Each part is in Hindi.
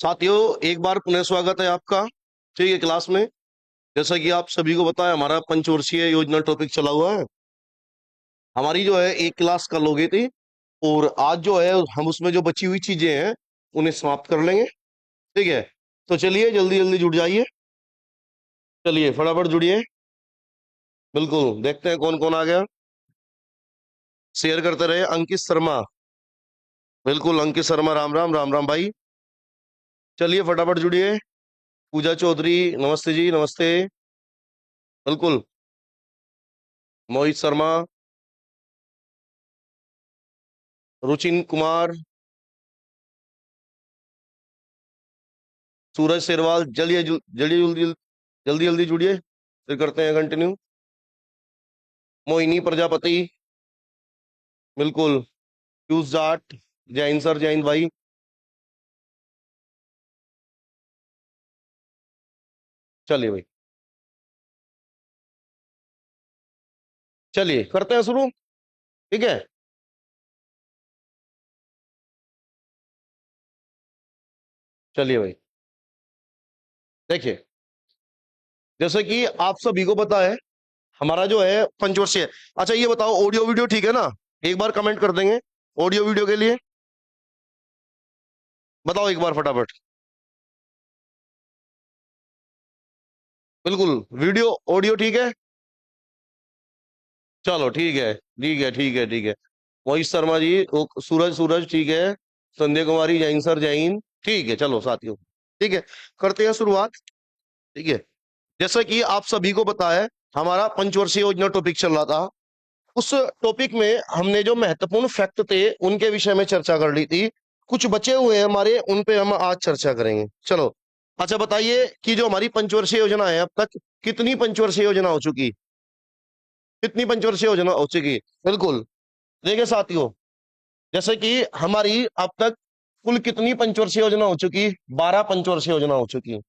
साथियों, एक बार पुनः स्वागत है आपका। ठीक है, क्लास में जैसा कि आप सभी को पता है, हमारा पंचवर्षीय योजना टॉपिक चला हुआ है। हमारी जो है एक क्लास कल हो गई थी, और आज जो है हम उसमें जो बची हुई चीजें हैं उन्हें समाप्त कर लेंगे। ठीक है, तो चलिए जल्दी जल्दी जुड़ जाइए। चलिए फटाफट जुड़िए। बिल्कुल, देखते हैं कौन कौन आ गया। शेयर करते रहे। अंकित शर्मा, बिल्कुल अंकित शर्मा, राम राम राम राम भाई। चलिए फटाफट जुड़िए। पूजा चौधरी, नमस्ते जी, नमस्ते। बिल्कुल। मोहित शर्मा, रुचिन कुमार, सूरज शेरवाल, जल्दी जल्दी जल्दी जल्दी जल्दी जुड़िए, फिर करते हैं कंटिन्यू। मोहिनी प्रजापति, बिल्कुल। पीयूष जाट, जय हिंद सर, जय हिंद भाई। चलिए भाई, चलिए करते हैं शुरू। ठीक है, चलिए भाई। देखिए, जैसे कि आप सभी को पता है, हमारा जो है पंचवर्षीय। अच्छा ये बताओ, ऑडियो वीडियो ठीक है ना? एक बार कमेंट कर देंगे ऑडियो वीडियो के लिए। बताओ एक बार फटाफट। बिल्कुल, वीडियो ऑडियो ठीक है। चलो ठीक है, ठीक है, ठीक है, ठीक है। मोहित शर्मा जी, सूरज सूरज ठीक है। संध्या कुमारी, जैन सर, जैन। ठीक है, चलो साथियों, ठीक है, करते हैं शुरुआत। ठीक है, जैसा कि आप सभी को पता है, हमारा पंचवर्षीय योजना टॉपिक चल रहा था। उस टॉपिक में हमने जो महत्वपूर्ण फैक्ट थे उनके विषय में चर्चा कर ली थी। कुछ बचे हुए हैं हमारे, उन पे हम आज चर्चा करेंगे। चलो, अच्छा बताइए कि जो हमारी पंचवर्षीय योजना है, अब तक कितनी पंचवर्षीय योजना हो चुकी? कितनी पंचवर्षीय योजना हो चुकी? बिल्कुल। देखिए साथियों, जैसे कि हमारी अब तक कुल कितनी पंचवर्षीय योजना हो चुकी? 12 पंचवर्षीय योजना हो चुकी।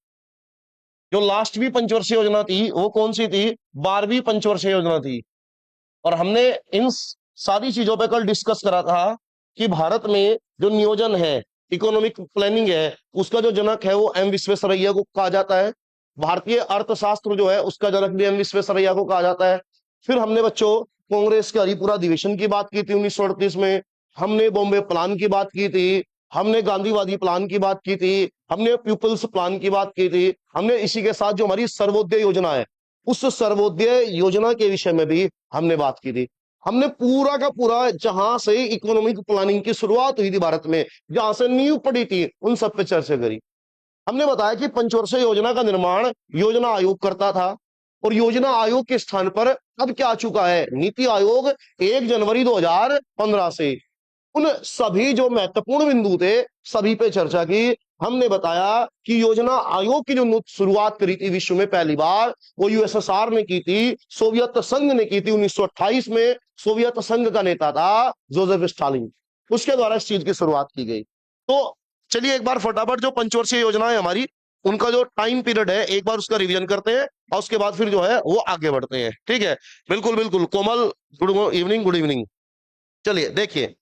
जो लास्ट भी पंचवर्षीय योजना थी वो कौन सी थी? 12वीं पंचवर्षीय योजना थी। और हमने इन सारी चीजों पे कल डिस्कस करा था कि भारत में जो नियोजन है, इकोनॉमिक प्लानिंग है, उसका जो जनक है वो एम विश्वेश्वरैया को कहा जाता है। भारतीय अर्थशास्त्र जो है उसका जनक भी एम विश्वेश्वरैया को कहा जाता है। फिर हमने बच्चों कांग्रेस के हरिपुरा अधिवेशन की बात की थी 1938 में। हमने बॉम्बे प्लान की बात की थी। हमने गांधीवादी प्लान की बात की थी। हमने पीपल्स प्लान की बात की थी। हमने इसी के साथ जो हमारी सर्वोदय योजना है, उस सर्वोदय योजना के विषय में भी हमने बात की थी। हमने पूरा का पूरा, जहां से इकोनॉमिक प्लानिंग की शुरुआत हुई थी भारत में, जहां से नींव पड़ी थी, उन सब पे चर्चा करी। हमने बताया कि पंचवर्षीय योजना का निर्माण योजना आयोग करता था, और योजना आयोग के स्थान पर अब क्या आ चुका है? नीति आयोग 1 जनवरी 2015 से। उन सभी जो महत्वपूर्ण बिंदु थे, सभी पे चर्चा की। हमने बताया कि योजना आयोग की जो शुरुआत करी थी विश्व में पहली बार, वो यूएसएसआर ने की थी, सोवियत संघ ने की थी 1928 में। सोवियत संघ का नेता था जोसेफ स्टालिन, उसके द्वारा इस चीज की शुरुआत की गई। तो चलिए एक बार फटाफट जो पंचवर्षीय योजना है हमारी, उनका जो टाइम पीरियड है एक बार उसका रिवीजन करते हैं, और उसके बाद फिर जो है वो आगे बढ़ते हैं। ठीक है, बिल्कुल बिल्कुल। कोमल, गुड इवनिंग, गुड इवनिंग। चलिए देखिए,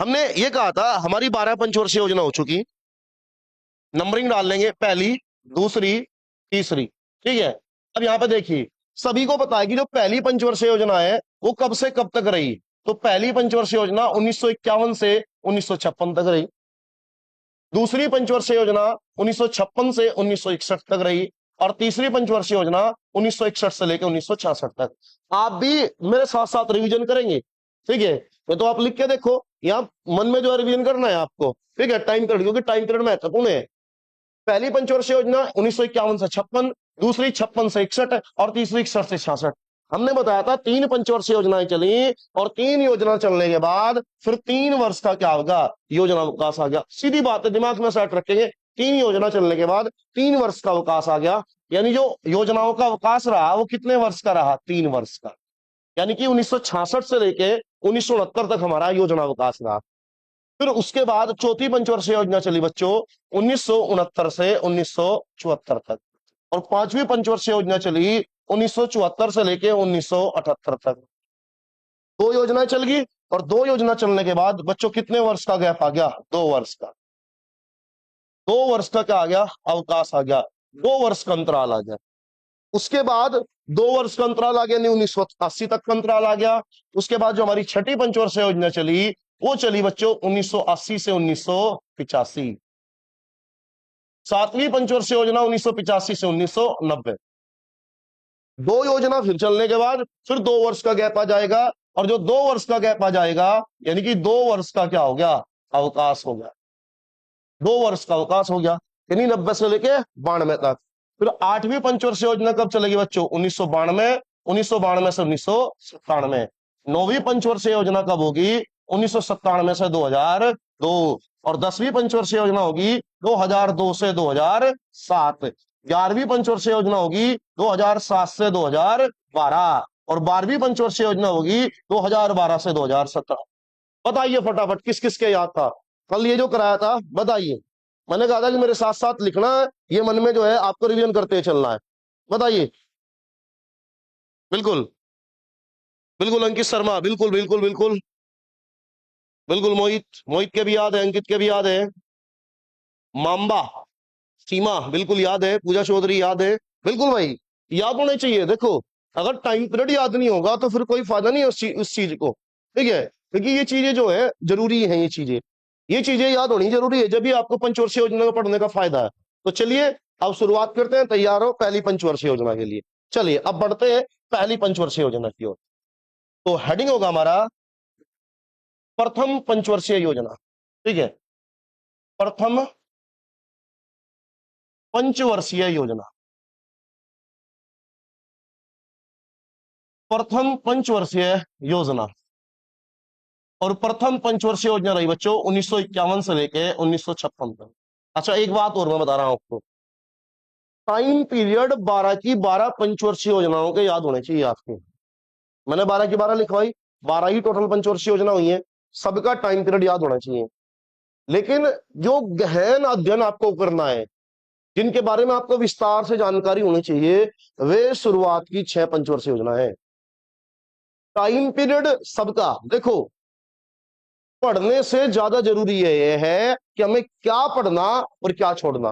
हमने ये कहा था हमारी 12 पंचवर्षीय योजना हो चुकी। नंबरिंग डाल लेंगे, पहली, दूसरी, तीसरी। ठीक है, अब यहां पे देखिए, सभी को पता है कि जो पहली पंचवर्षीय योजना है वो कब से कब तक रही। तो पहली पंचवर्षीय योजना 1951 से 1956 तक रही। दूसरी पंचवर्षीय योजना 1956 से 1961 तक रही। और तीसरी पंचवर्षीय योजना 1961 से लेकर 1966 तक। आप भी मेरे साथ साथ रिवीजन करेंगे। ठीक है, ये तो आप लिख के देखो, यहाँ मन में जो है रिवीजन करना है आपको। ठीक है, टाइम पीरियड, क्योंकि टाइम पीरियड महत्वपूर्ण है। पहली पंचवर्षीय योजना 1951 से 56, दूसरी 56 से 61, और तीसरी 61 से 66। हमने बताया था 3 पंचवर्षीय योजनाएं चली, और 3 योजना चलने के बाद फिर 3 वर्ष का क्या होगा? योजना अवकाश आ गया। सीधी बात है, दिमाग में सेट रखेंगे। 3 योजना चलने के बाद 3 वर्ष का अवकाश आ गया। यानी जो योजनाओं का अवकाश रहा वो कितने वर्ष का रहा? 3 वर्ष का। यानी कि 1966 से लेके 1969 तक हमारा योजना अवकाश रहा। फिर उसके बाद चौथी पंचवर्षीय योजना चली बच्चों 1969 से 1974 तक। और पांचवी पंचवर्षीय योजना चली 1974 से लेके 1978 तक 2 योजनाएं चल गई। और 2 योजना चलने के बाद बच्चों कितने वर्ष का गैप आ गया? 2 वर्ष का। 2 वर्ष का क्या आ गया? अवकाश आ गया। 2 वर्ष का अंतराल आ गया। उसके बाद 2 वर्ष का अंतराल आ गया, नहीं 1980 तक का अंतराल आ गया। उसके बाद जो हमारी छठी पंचवर्षीय योजना चली वो चली बच्चों 1980 से 1985। सातवीं पंचवर्षीय योजना 1985 से 1990। 2 योजना फिर चलने के बाद फिर 2 वर्ष का गैप आ जाएगा। और जो 2 वर्ष का गैप आ जाएगा यानी कि 2 वर्ष का क्या हो गया? अवकाश हो गया। 2 वर्ष का अवकाश हो गया, यानी 90 से लेके 92 तक। फिर आठवीं पंचवर्षीय योजना कब चलेगी बच्चों? 1992। 1992 से 1997। नौवीं पंचवर्षीय योजना कब होगी? 1997 से 2002। और 10वीं पंचवर्षीय योजना होगी 2002 से 2007। 11वीं पंचवर्षीय योजना होगी 2007 से 2012। और 12वीं पंचवर्षीय योजना होगी 2012 से 2017। बताइए फटाफट किस किस के याद था? कल ये जो कराया था बताइए। मैंने कहा था कि मेरे साथ साथ लिखना है, ये मन में जो है आपको रिवीजन करते चलना है। बताइए। बिल्कुल बिल्कुल अंकित शर्मा, बिल्कुल बिल्कुल बिल्कुल बिल्कुल। मोहित, मोहित के भी याद है, अंकित के भी याद है। मांबा, सीमा बिल्कुल याद है। पूजा चौधरी याद है। बिल्कुल भाई याद होने चाहिए। देखो अगर टाइम पीरियड याद नहीं होगा तो फिर कोई फायदा नहीं है उस चीज को। ठीक है, क्योंकि ये चीजें जो है जरूरी है। ये चीजें याद होनी जरूरी है, जब भी आपको पंचवर्षीय योजना को पढ़ने का फायदा है। तो चलिए अब शुरुआत करते हैं। तैयार हो पहली पंचवर्षीय योजना के लिए? चलिए अब बढ़ते हैं पहली पंचवर्षीय योजना की ओर। तो हेडिंग होगा हमारा प्रथम पंचवर्षीय योजना। ठीक है, प्रथम पंचवर्षीय योजना। प्रथम पंचवर्षीय योजना। और प्रथम पंचवर्षीय योजना रही बच्चों 1951 से लेके 1956 तक। अच्छा एक बात और मैं बता रहा हूं आपको, टाइम पीरियड 12 की 12 पंचवर्षीय योजनाओं के याद होने चाहिए आपके। मैंने 12 की 12 लिखवाई, 12 ही टोटल पंचवर्षीय योजना हुई है, सबका टाइम पीरियड याद होना चाहिए। लेकिन जो गहन अध्ययन आपको करना है, जिनके बारे में आपको विस्तार से जानकारी होनी चाहिए, वे शुरुआत की 6 पंचवर्षीय योजना है। टाइम पीरियड सबका देखो पढ़ने से ज्यादा जरूरी ये है कि हमें क्या पढ़ना और क्या छोड़ना।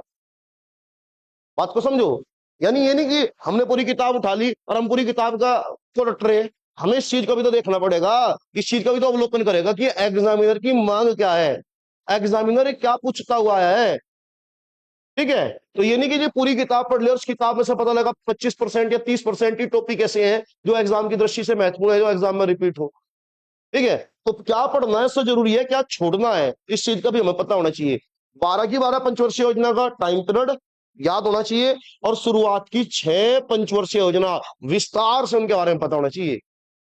बात को समझो। यानी ये नहीं कि हमने पूरी किताब उठा ली और हम पूरी किताब का तो रट रहे। हमें इस चीज का भी तो देखना पड़ेगा, इस चीज का भी तो अवलोकन करेगा कि एग्जामिनर की मांग क्या है, एग्जामिनर क्या पूछता हुआ है। ठीक है, तो ये नहीं कि जी पूरी किताब पढ़ ले और उस किताब में से पता लगा 25% या 30% ही टॉपिक ऐसे हैं जो एग्जाम की दृष्टि से महत्वपूर्ण है, जो एग्जाम में रिपीट हो। ठीक है, तो क्या पढ़ना है इससे जरूरी है, क्या छोड़ना है, इस चीज का भी हमें पता होना चाहिए। 12 की 12 पंचवर्षीय योजना का टाइम पीरियड याद होना चाहिए और शुरुआत की 6 पंचवर्षीय योजना विस्तार से उनके बारे में पता होना चाहिए।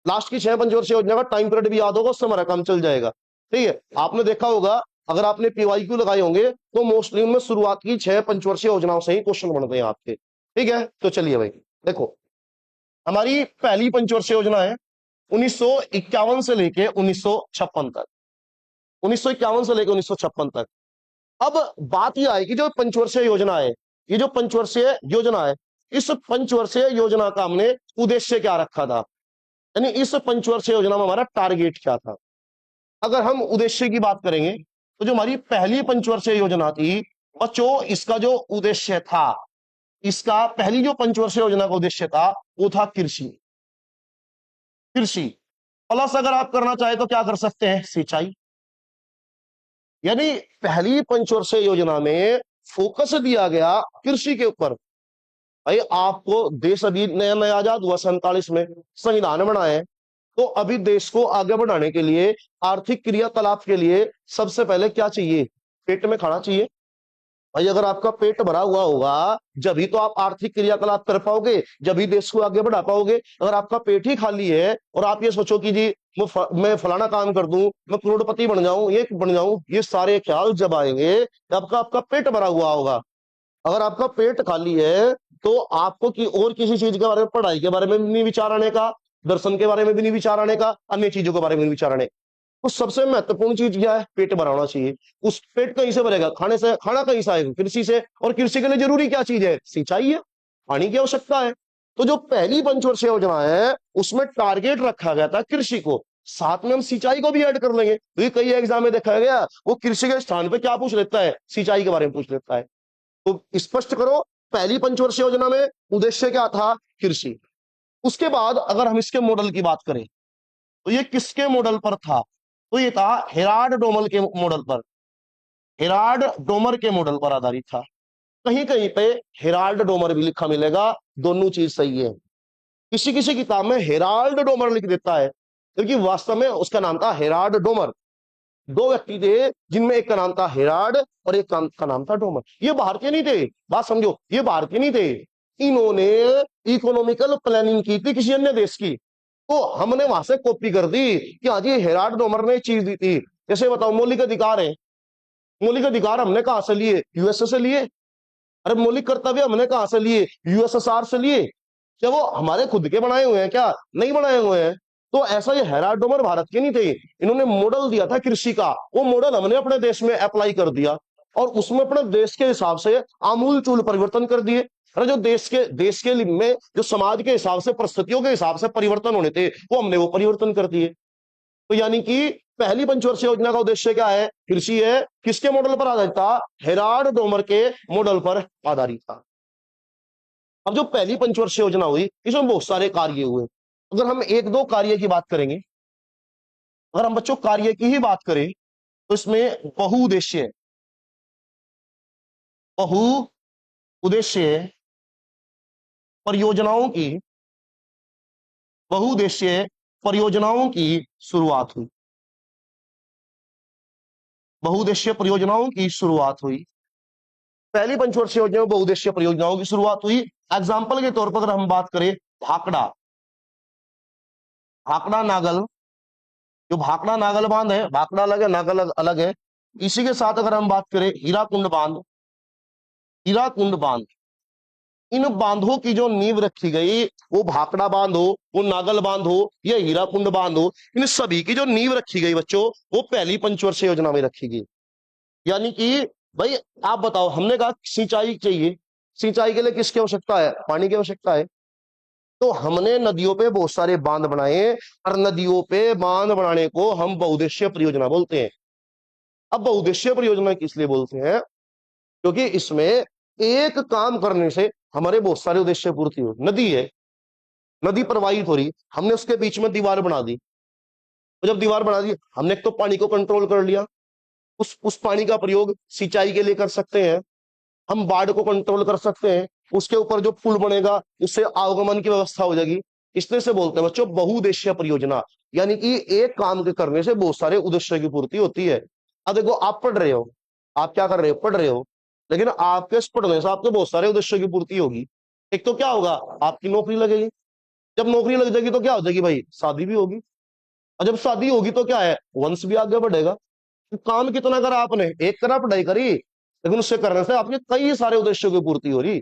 लास्ट की 6 पंचवर्षीय योजना का टाइम पीरियड भी याद होगा, उससे हमारा काम चल जाएगा। ठीक है, आपने देखा होगा अगर आपने पीवाईक्यू लगाए होंगे तो मोस्टली उनमें शुरुआत की 6 पंचवर्षीय योजनाओं से ही क्वेश्चन बनते हैं आपके। ठीक है, तो चलिए भाई देखो हमारी पहली पंचवर्षीय योजना है 1951 से लेके 1956 तक। 1951 से लेके 1956 तक। अब बात यह है कि जो पंचवर्षीय योजना है, ये जो पंचवर्षीय योजना है, इस पंचवर्षीय योजना का हमने उद्देश्य क्या रखा था, यानी इस पंचवर्षीय योजना में हमारा टारगेट क्या था। अगर हम उद्देश्य की बात करेंगे तो जो हमारी पहली पंचवर्षीय योजना थी बच्चों, इसका जो उद्देश्य था, इसका पहली जो पंचवर्षीय योजना का उद्देश्य था वो था कृषि। कृषि प्लस अगर आप करना चाहे तो क्या कर सकते हैं, सिंचाई। यानी पहली पंचवर्षीय योजना में फोकस दिया गया कृषि के ऊपर। भाई आपको देश अभी नया नया आजाद हुआ 47 में, संविधान बनाए, तो अभी देश को आगे बढ़ाने के लिए, आर्थिक क्रियाकलाप के लिए सबसे पहले क्या चाहिए, पेट में खाना चाहिए। भाई अगर आपका पेट भरा हुआ होगा जब ही तो आप आर्थिक क्रियाकलाप कर पाओगे, जब ही देश को आगे बढ़ा पाओगे। अगर आपका पेट ही खाली है और आप ये सोचो कि जी मैं फलाना काम कर दूं, मैं करोड़पति बन जाऊं, ये बन जाऊं, ये सारे ख्याल जब आएंगे जब आपका पेट भरा हुआ होगा। अगर आपका पेट खाली है तो आपको और किसी चीज के बारे में, पढ़ाई के बारे में भी नहीं विचार आने का, दर्शन के बारे में भी नहीं विचार आने का, अन्य चीजों के बारे में नहीं विचार आने। तो सबसे महत्वपूर्ण चीज क्या है, पेट भरा होना चाहिए। उस पेट कहीं से भरेगा, खाने से, खाना कहीं से आएगा, कृषि से। और कृषि के लिए जरूरी क्या चीज है, सिंचाई है, पानी की आवश्यकता है। तो जो पहली पंचवर्षीय योजना है उसमें टारगेट रखा गया था कृषि को, साथ में हम सिंचाई को भी ऐड कर लेंगे, तो कई एग्जाम में देखा गया वो कृषि के स्थान पे क्या पूछ लेता है, सिंचाई के बारे में पूछ लेता है। तो स्पष्ट करो, पहली पंचवर्षीय योजना में उद्देश्य क्या था, कृषि। उसके बाद अगर हम इसके मॉडल की बात करें तो ये किसके मॉडल पर था, तो ये था हेराल्ड डोमर के मॉडल पर, हेराल्ड डोमर के मॉडल पर आधारित था। कहीं कहीं पे हेराल्ड डोमर भी लिखा मिलेगा, दोनों चीज सही है। किसी किसी किताब में हेराल्ड डोमर लिख देता है, क्योंकि वास्तव में उसका नाम था हेराल्ड डोमर। दो व्यक्ति थे जिनमें एक का नाम था हेराल्ड और एक का नाम था डोमर। ये भारतीय नहीं थे, बात समझो, ये भारतीय नहीं थे, इन्होंने इकोनॉमिकल प्लानिंग की थी किसी अन्य देश की, तो हमने वहां से कॉपी कर दी कि हाँ जी हेराल्ड डोमर ने चीज दी थी। जैसे बताओ मौलिक अधिकार है, मौलिक अधिकार हमने कहां से लिए, यूएसए से लिए। अरे मौलिक कर्तव्य हमने कहां से लिए, यूएसएसआर से लिए। क्या वो हमारे खुद के बनाए हुए हैं क्या, नहीं बनाए हुए हैं। तो ऐसा ये हेराल्ड डोमर भारत के नहीं थे, इन्होंने मॉडल दिया था कृषि का, वो मॉडल हमने अपने देश में अप्लाई कर दिया और उसमें अपने देश के हिसाब से आमूल चूल परिवर्तन कर दिए। अरे जो देश के में जो समाज के हिसाब से, परिस्थितियों के हिसाब से परिवर्तन होने थे वो हमने वो परिवर्तन कर दिए। तो यानी कि पहली पंचवर्षीय योजना का उद्देश्य क्या है, कृषि है। किसके मॉडल पर आधारित था, हेराल्ड डोमर के मॉडल पर आधारित था। अब जो पहली पंचवर्षीय योजना हुई इसमें बहुत सारे कार्य हुए। अगर हम एक दो कार्य की बात करेंगे, अगर हम बच्चों कार्य की ही बात करें तो इसमें बहुउद्देश्य, बहु उद्देश्य परियोजनाओं की, बहुउद्देश्य परियोजनाओं की शुरुआत हुई, बहुउद्देश्य परियोजनाओं की शुरुआत हुई। पहली पंचवर्षीय योजना में बहुउद्देश्य परियोजनाओं की शुरुआत हुई। एग्जाम्पल के तौर पर अगर हम बात करें, भाखड़ा, भाखड़ा नागल, जो भाखड़ा नागल बांध है, भाखड़ा अलग है नागल अलग है। इसी के साथ अगर हम बात करें हीराकुंड बांध, हीराकुंड बांध, इन बांधों की जो नींव रखी गई, वो भाखड़ा बांध हो, वो नागल बांध हो या हीराकुंड बांध हो, इन सभी की जो नींव रखी गई बच्चों वो पहली पंचवर्षीय योजना में रखी गई। यानी कि भाई आप बताओ, हमने कहा सिंचाई चाहिए, सिंचाई के लिए किसकी आवश्यकता है, पानी की आवश्यकता है। तो हमने नदियों पे बहुत सारे बांध बनाए और नदियों पे बांध बनाने को हम बहुउद्देश्यीय परियोजना बोलते हैं। अब बहुउद्देश्यीय परियोजना किस लिए बोलते हैं, क्योंकि इसमें एक काम करने से हमारे बहुत सारे उद्देश्य पूर्ति हो। नदी है, नदी प्रवाहित हो रही, हमने उसके बीच में दीवार बना दी, और जब दीवार बना दी हमने एक तो पानी को कंट्रोल कर लिया, उस पानी का प्रयोग सिंचाई के लिए कर सकते हैं, हम बाढ़ को कंट्रोल कर सकते हैं, उसके ऊपर जो पुल बनेगा उससे आवागमन की व्यवस्था हो जाएगी। इसलिए से बोलते हैं बच्चों बहुउद्देश्यीय परियोजना, यानी कि एक काम के करने से बहुत सारे उद्देश्य की पूर्ति होती है। अब देखो आप पढ़ रहे हो, आप क्या कर रहे हो, पढ़ रहे हो, लेकिन आपके पढ़ने से आपके बहुत सारे उद्देश्य की पूर्ति होगी। एक तो क्या होगा, आपकी नौकरी लगेगी, जब नौकरी लग जाएगी तो क्या हो जाएगी भाई, शादी भी होगी, और जब शादी होगी तो क्या है, वंश भी आगे बढ़ेगा। तो काम कितना करा आपने, एक करा पढ़ाई करी, लेकिन उससे करने से आपके कई सारे उद्देश्यों की पूर्ति हो रही।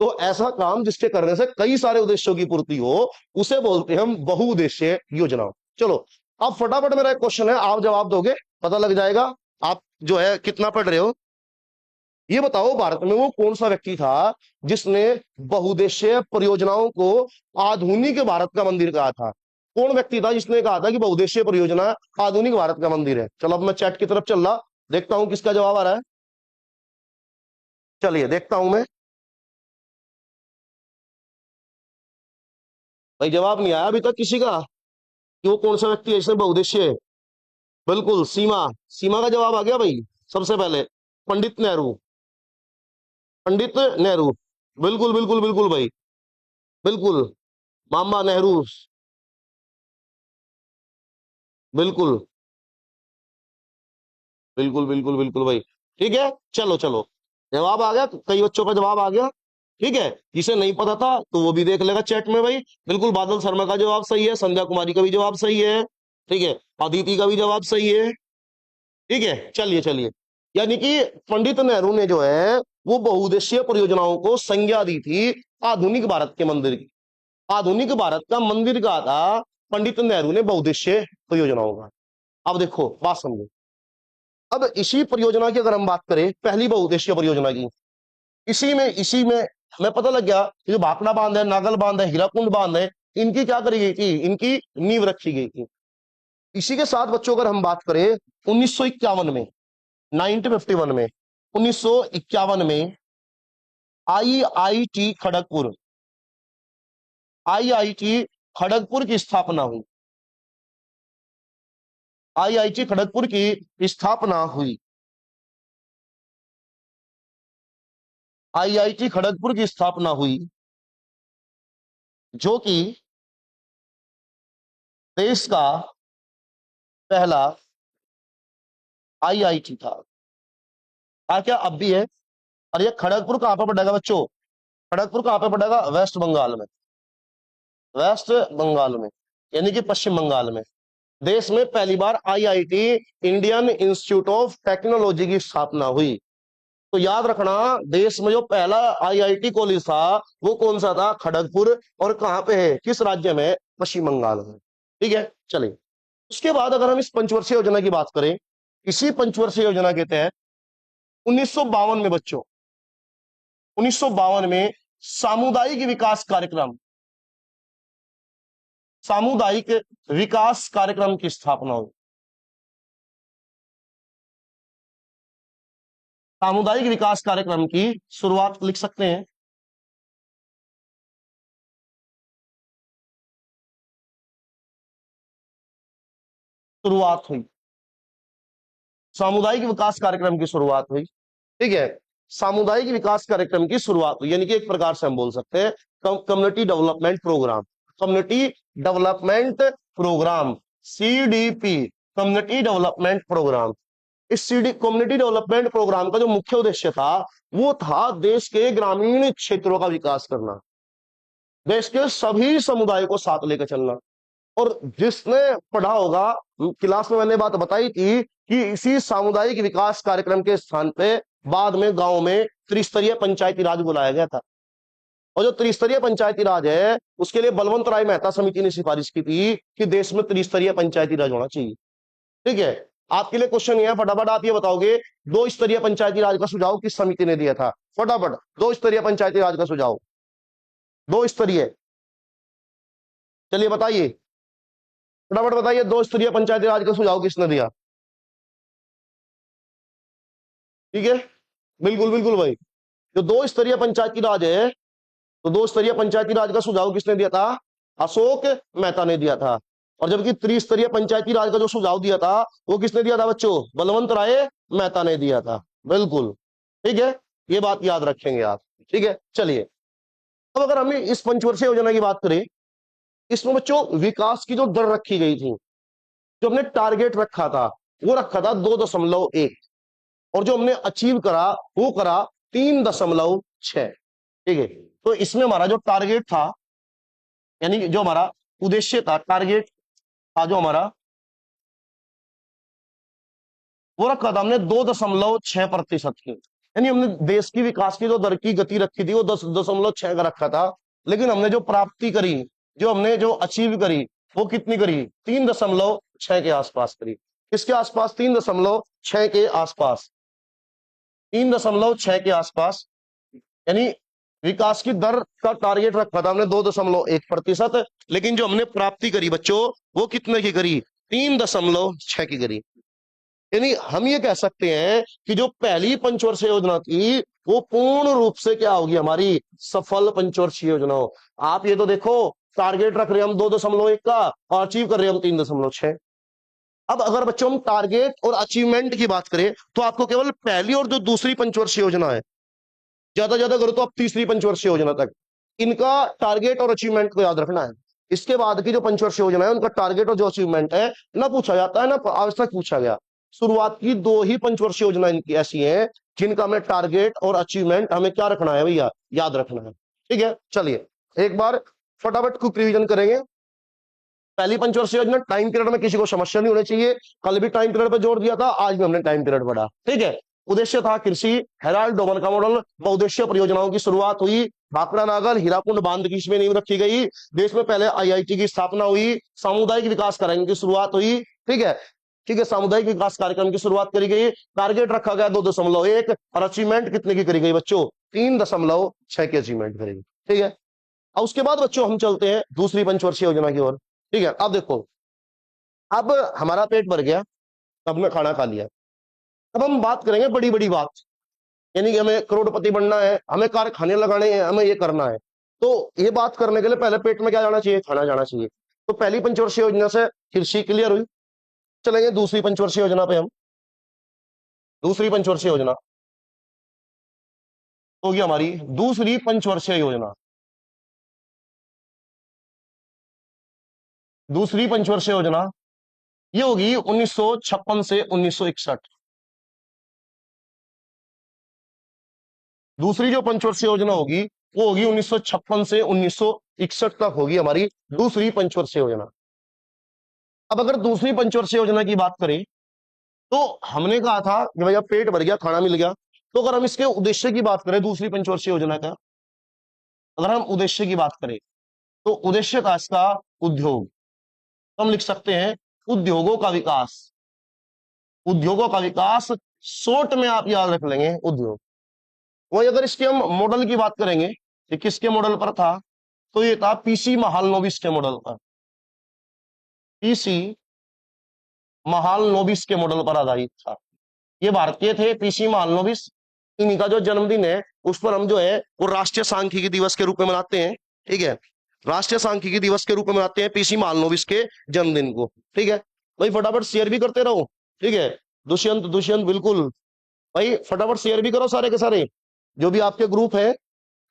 तो ऐसा काम जिसके करने से कई सारे उद्देश्यों की पूर्ति हो उसे बोलते हैं हम बहुउद्देश्यीय योजना। चलो अब फटाफट मेरा एक क्वेश्चन है, आप जवाब दोगे, पता लग जाएगा आप जो है कितना पढ़ रहे हो। ये बताओ भारत में वो कौन सा व्यक्ति था जिसने बहुउद्देश्यीय परियोजनाओं को आधुनिक भारत का मंदिर कहा था, कौन व्यक्ति था जिसने कहा था कि बहुउद्देश्यीय परियोजना आधुनिक भारत का मंदिर है। चलो अब मैं चैट की तरफ चल रहा, देखता हूं किसका जवाब आ रहा है। चलिए देखता हूं मैं, भाई जवाब नहीं आया अभी तक किसी का कि वो कौन सा व्यक्ति है जिसने बहुउद्देश्य है। बिल्कुल सीमा, सीमा का जवाब आ गया भाई सबसे पहले, पंडित नेहरू, पंडित नेहरू, बिल्कुल बिल्कुल बिल्कुल भाई, बिल्कुल मामा नेहरू, बिल्कुल बिल्कुल बिल्कुल बिल्कुल भाई। ठीक है, चलो चलो जवाब आ गया, कई बच्चों का जवाब आ गया। ठीक है, जिसे नहीं पता था तो वो भी देख लेगा चैट में भाई। बिल्कुल बादल शर्मा का जवाब सही है, संध्या कुमारी का भी जवाब सही है, ठीक है, अदिति का भी जवाब सही है। ठीक है, चलिए चलिए, यानी कि पंडित नेहरू ने जो है वो बहुउद्देशीय परियोजनाओं को संज्ञा दी थी आधुनिक भारत के मंदिर की, आधुनिक भारत का मंदिर का था पंडित नेहरू ने बहुउद्देशीय परियोजनाओं का। अब देखो बात समझो, अब इसी परियोजना की अगर हम बात करें, पहली बहुउद्देशीय परियोजना की, इसी में हमें पता लग गया कि जो भाखड़ा बांध है, नागल बांध है, हीराकुंड बांध है, इनकी क्या करी गई थी, इनकी नींव रखी गई थी। इसी के साथ बच्चों अगर हम बात करें 1951 में, 1951 में, 1951 में आईआईटी खड़गपुर, आईआईटी खड़गपुर की स्थापना हुई। आईआईटी खड़गपुर की स्थापना हुई। आईआईटी खड़गपुर की स्थापना हुई, जो कि देश का पहला आईआईटी था। क्या अब भी है? और ये खड़गपुर कहां पर पड़ेगा बच्चों? खड़गपुर कहां पर पड़ेगा? वेस्ट बंगाल में, वेस्ट बंगाल में, यानी कि पश्चिम बंगाल में। देश में पहली बार IIT, Indian Institute of Technology की स्थापना हुई। तो याद रखना, देश में जो पहला आईआईटी कॉलेज था वो कौन सा था? खड़गपुर। और कहां पे है, किस राज्य में? पश्चिम बंगाल में। ठीक है, चलिए। उसके बाद अगर हम इस पंचवर्षीय योजना की बात करें, इसी पंचवर्षीय योजना के तहत 1952 में बच्चों, 1952 में सामुदायिक विकास कार्यक्रम, सामुदायिक विकास कार्यक्रम की स्थापना हुई। सामुदायिक विकास कार्यक्रम की शुरुआत लिख सकते हैं। शुरुआत हुई, सामुदायिक विकास कार्यक्रम की शुरुआत हुई। ठीक है, सामुदायिक विकास कार्यक्रम की शुरुआत हुई, यानी कि एक प्रकार से हम बोल सकते हैं community development programme, community development programme, CDP, community development programme. इस सीडी कम्युनिटी डेवलपमेंट प्रोग्राम का जो मुख्य उद्देश्य था वो था देश के ग्रामीण क्षेत्रों का विकास करना, देश के सभी समुदायों को साथ लेकर चलना। और जिसने पढ़ा होगा, क्लास में मैंने बात बताई थी कि इसी सामुदायिक विकास कार्यक्रम के स्थान पे बाद में गांव में त्रिस्तरीय पंचायती राज बुलाया गया था। और जो त्रिस्तरीय पंचायती राज है उसके लिए बलवंत राय मेहता समिति ने सिफारिश की थी कि देश में त्रिस्तरीय पंचायती राज होना चाहिए। ठीक है, आपके लिए क्वेश्चन ये है, फटाफट आप ये बताओगे दो स्तरीय पंचायती राज का सुझाव किस समिति ने दिया था? फटाफट, दो स्तरीय पंचायती राज का सुझाव, दो स्तरीय, चलिए बताइए, फटाफट बताइए, दो स्तरीय पंचायती राज का सुझाव किसने दिया? ठीक है, बिल्कुल बिल्कुल भाई। जो दो स्तरीय पंचायती राज है, तो दो स्तरीय पंचायती राज का सुझाव किसने दिया था? अशोक मेहता ने दिया था। और जबकि त्रिस्तरीय पंचायती राज का जो सुझाव दिया था वो किसने दिया था बच्चों? बलवंत राय मेहता ने दिया था। बिल्कुल ठीक है, ये बात याद रखेंगे आप। ठीक है, चलिए। अब अगर हम इस पंचवर्षीय योजना की बात करें, इसमें बच्चों विकास की जो दर रखी गई थी, जो हमने टारगेट रखा था वो रखा था 2.1, और जो हमने अचीव करा वो करा 3.6। ठीक है, तो इसमें हमारा जो टारगेट था, यानी जो हमारा उद्देश्य था, टारगेट था जो हमारा, वो रखा था हमने 2.6% की। यानी हमने देश की विकास की जो दर की गति रखी थी वो 10.6 का रखा था, लेकिन हमने जो प्राप्ति करी, जो हमने जो अचीव करी वो कितनी करी? 3.6 के आसपास करी। किसके आसपास? 3.6 के आसपास, 3.6 के आसपास। यानी विकास की दर का टारगेट रखा था हमने 2.1%, लेकिन जो हमने प्राप्ति करी बच्चों वो कितने की करी? 3.6 की करी। यानी हम ये कह सकते हैं कि जो पहली पंचवर्षीय योजना थी वो पूर्ण रूप से क्या होगी? हमारी सफल पंचवर्षीय योजना हो। आप ये तो देखो, टारगेट रख रहे हैं हम 2.1 का और अचीव कर रहे हैं हम 3.6। अब अगर बच्चों हम टारगेट और अचीवमेंट की बात करें तो आपको केवल पहली और जो दूसरी पंचवर्षीय योजना है, ज्यादा ज्यादा करो तो आप तीसरी पंचवर्षीय योजना तक, इनका टारगेट और अचीवमेंट को याद रखना है। इसके बाद की जो पंचवर्षीय योजना है उनका टारगेट और जो अचीवमेंट है ना पूछा जाता है, ना आज तक पूछा गया। शुरुआत की दो ही पंचवर्षीय योजना इनकी ऐसी है जिनका हमें टारगेट और अचीवमेंट हमें क्या रखना है भैया? याद रखना है। ठीक है, चलिए एक बार फटाफट क्विक रिवीजन करेंगे। पहली पंचवर्षीय योजना, टाइम पीरियड में किसी को समस्या नहीं होनी चाहिए। कल भी टाइम पीरियड पे जोर दिया था, आज भी हमने टाइम पीरियड पढ़ा। ठीक है, उद्देश्य था कृषि, हेराल्ड डोमन का मॉडल, बहुउद्देश्य परियोजनाओं की शुरुआत हुई, भाखड़ा नागल हीराकुंड बांध की इसमें नींव रखी गई, देश में पहले आईआईटी की स्थापना हुई, सामुदायिक विकास कार्यक्रम की शुरुआत हुई। ठीक है, ठीक है, सामुदायिक विकास कार्यक्रम की शुरुआत करी गई, टारगेट रखा गया 2.1, और अचीवमेंट कितने की करी गई बच्चों? 3.6 की अचीवमेंट करेगी। ठीक है, अब उसके बाद बच्चों हम चलते हैं दूसरी पंचवर्षीय योजना की ओर। ठीक है, अब देखो, अब हमारा पेट भर गया, हमने खाना खा लिया, अब हम बात करेंगे बड़ी बड़ी बात, यानी कि हमें करोड़पति बनना है, हमें कारखाने लगाने हैं, हमें ये करना है। तो ये बात करने के लिए पहले पेट में क्या जाना चाहिए? खाना जाना चाहिए। तो पहली पंचवर्षीय योजना से कृषि क्लियर हुई। चलेंगे दूसरी पंचवर्षीय योजना पे हम। दूसरी पंचवर्षीय योजना होगी हमारी दूसरी पंचवर्षीय योजना। दूसरी पंचवर्षीय योजना ये होगी 1956 से 1961। दूसरी जो पंचवर्षीय योजना होगी वो होगी 1956 से 1961 तक होगी हमारी दूसरी पंचवर्षीय योजना। अब अगर दूसरी पंचवर्षीय योजना की बात करें तो हमने कहा था कि भैया पेट भर गया, खाना मिल गया। तो अगर हम इसके उद्देश्य की बात करें दूसरी पंचवर्षीय योजना का, अगर हम उद्देश्य की बात करें तो उद्देश्य का इसका उद्योग, तो हम लिख सकते हैं उद्योगों का विकास। उद्योगों का विकास, शॉर्ट में आप याद रख लेंगे उद्योग। वही अगर इसके हम मॉडल की बात करेंगे कि किसके मॉडल पर था, तो ये था पीसी महालनोबिस के मॉडल पर। पीसी महालनोबिस के मॉडल पर आधारित था। ये भारतीय थे पीसी महालनोबिस। इन्हीं का जो जन्मदिन है उस पर हम जो है वो राष्ट्रीय सांख्यिकी दिवस के रूप में मनाते हैं। ठीक है, राष्ट्रीय सांख्यिकी दिवस के रूप में मनाते हैं पीसी महालनोबिस के जन्मदिन को। ठीक है भाई, फटाफट शेयर भी करते रहो। ठीक है, दुष्यंत दुष्यंत बिल्कुल भाई, फटाफट शेयर भी करो सारे के सारे, जो भी आपके ग्रुप है,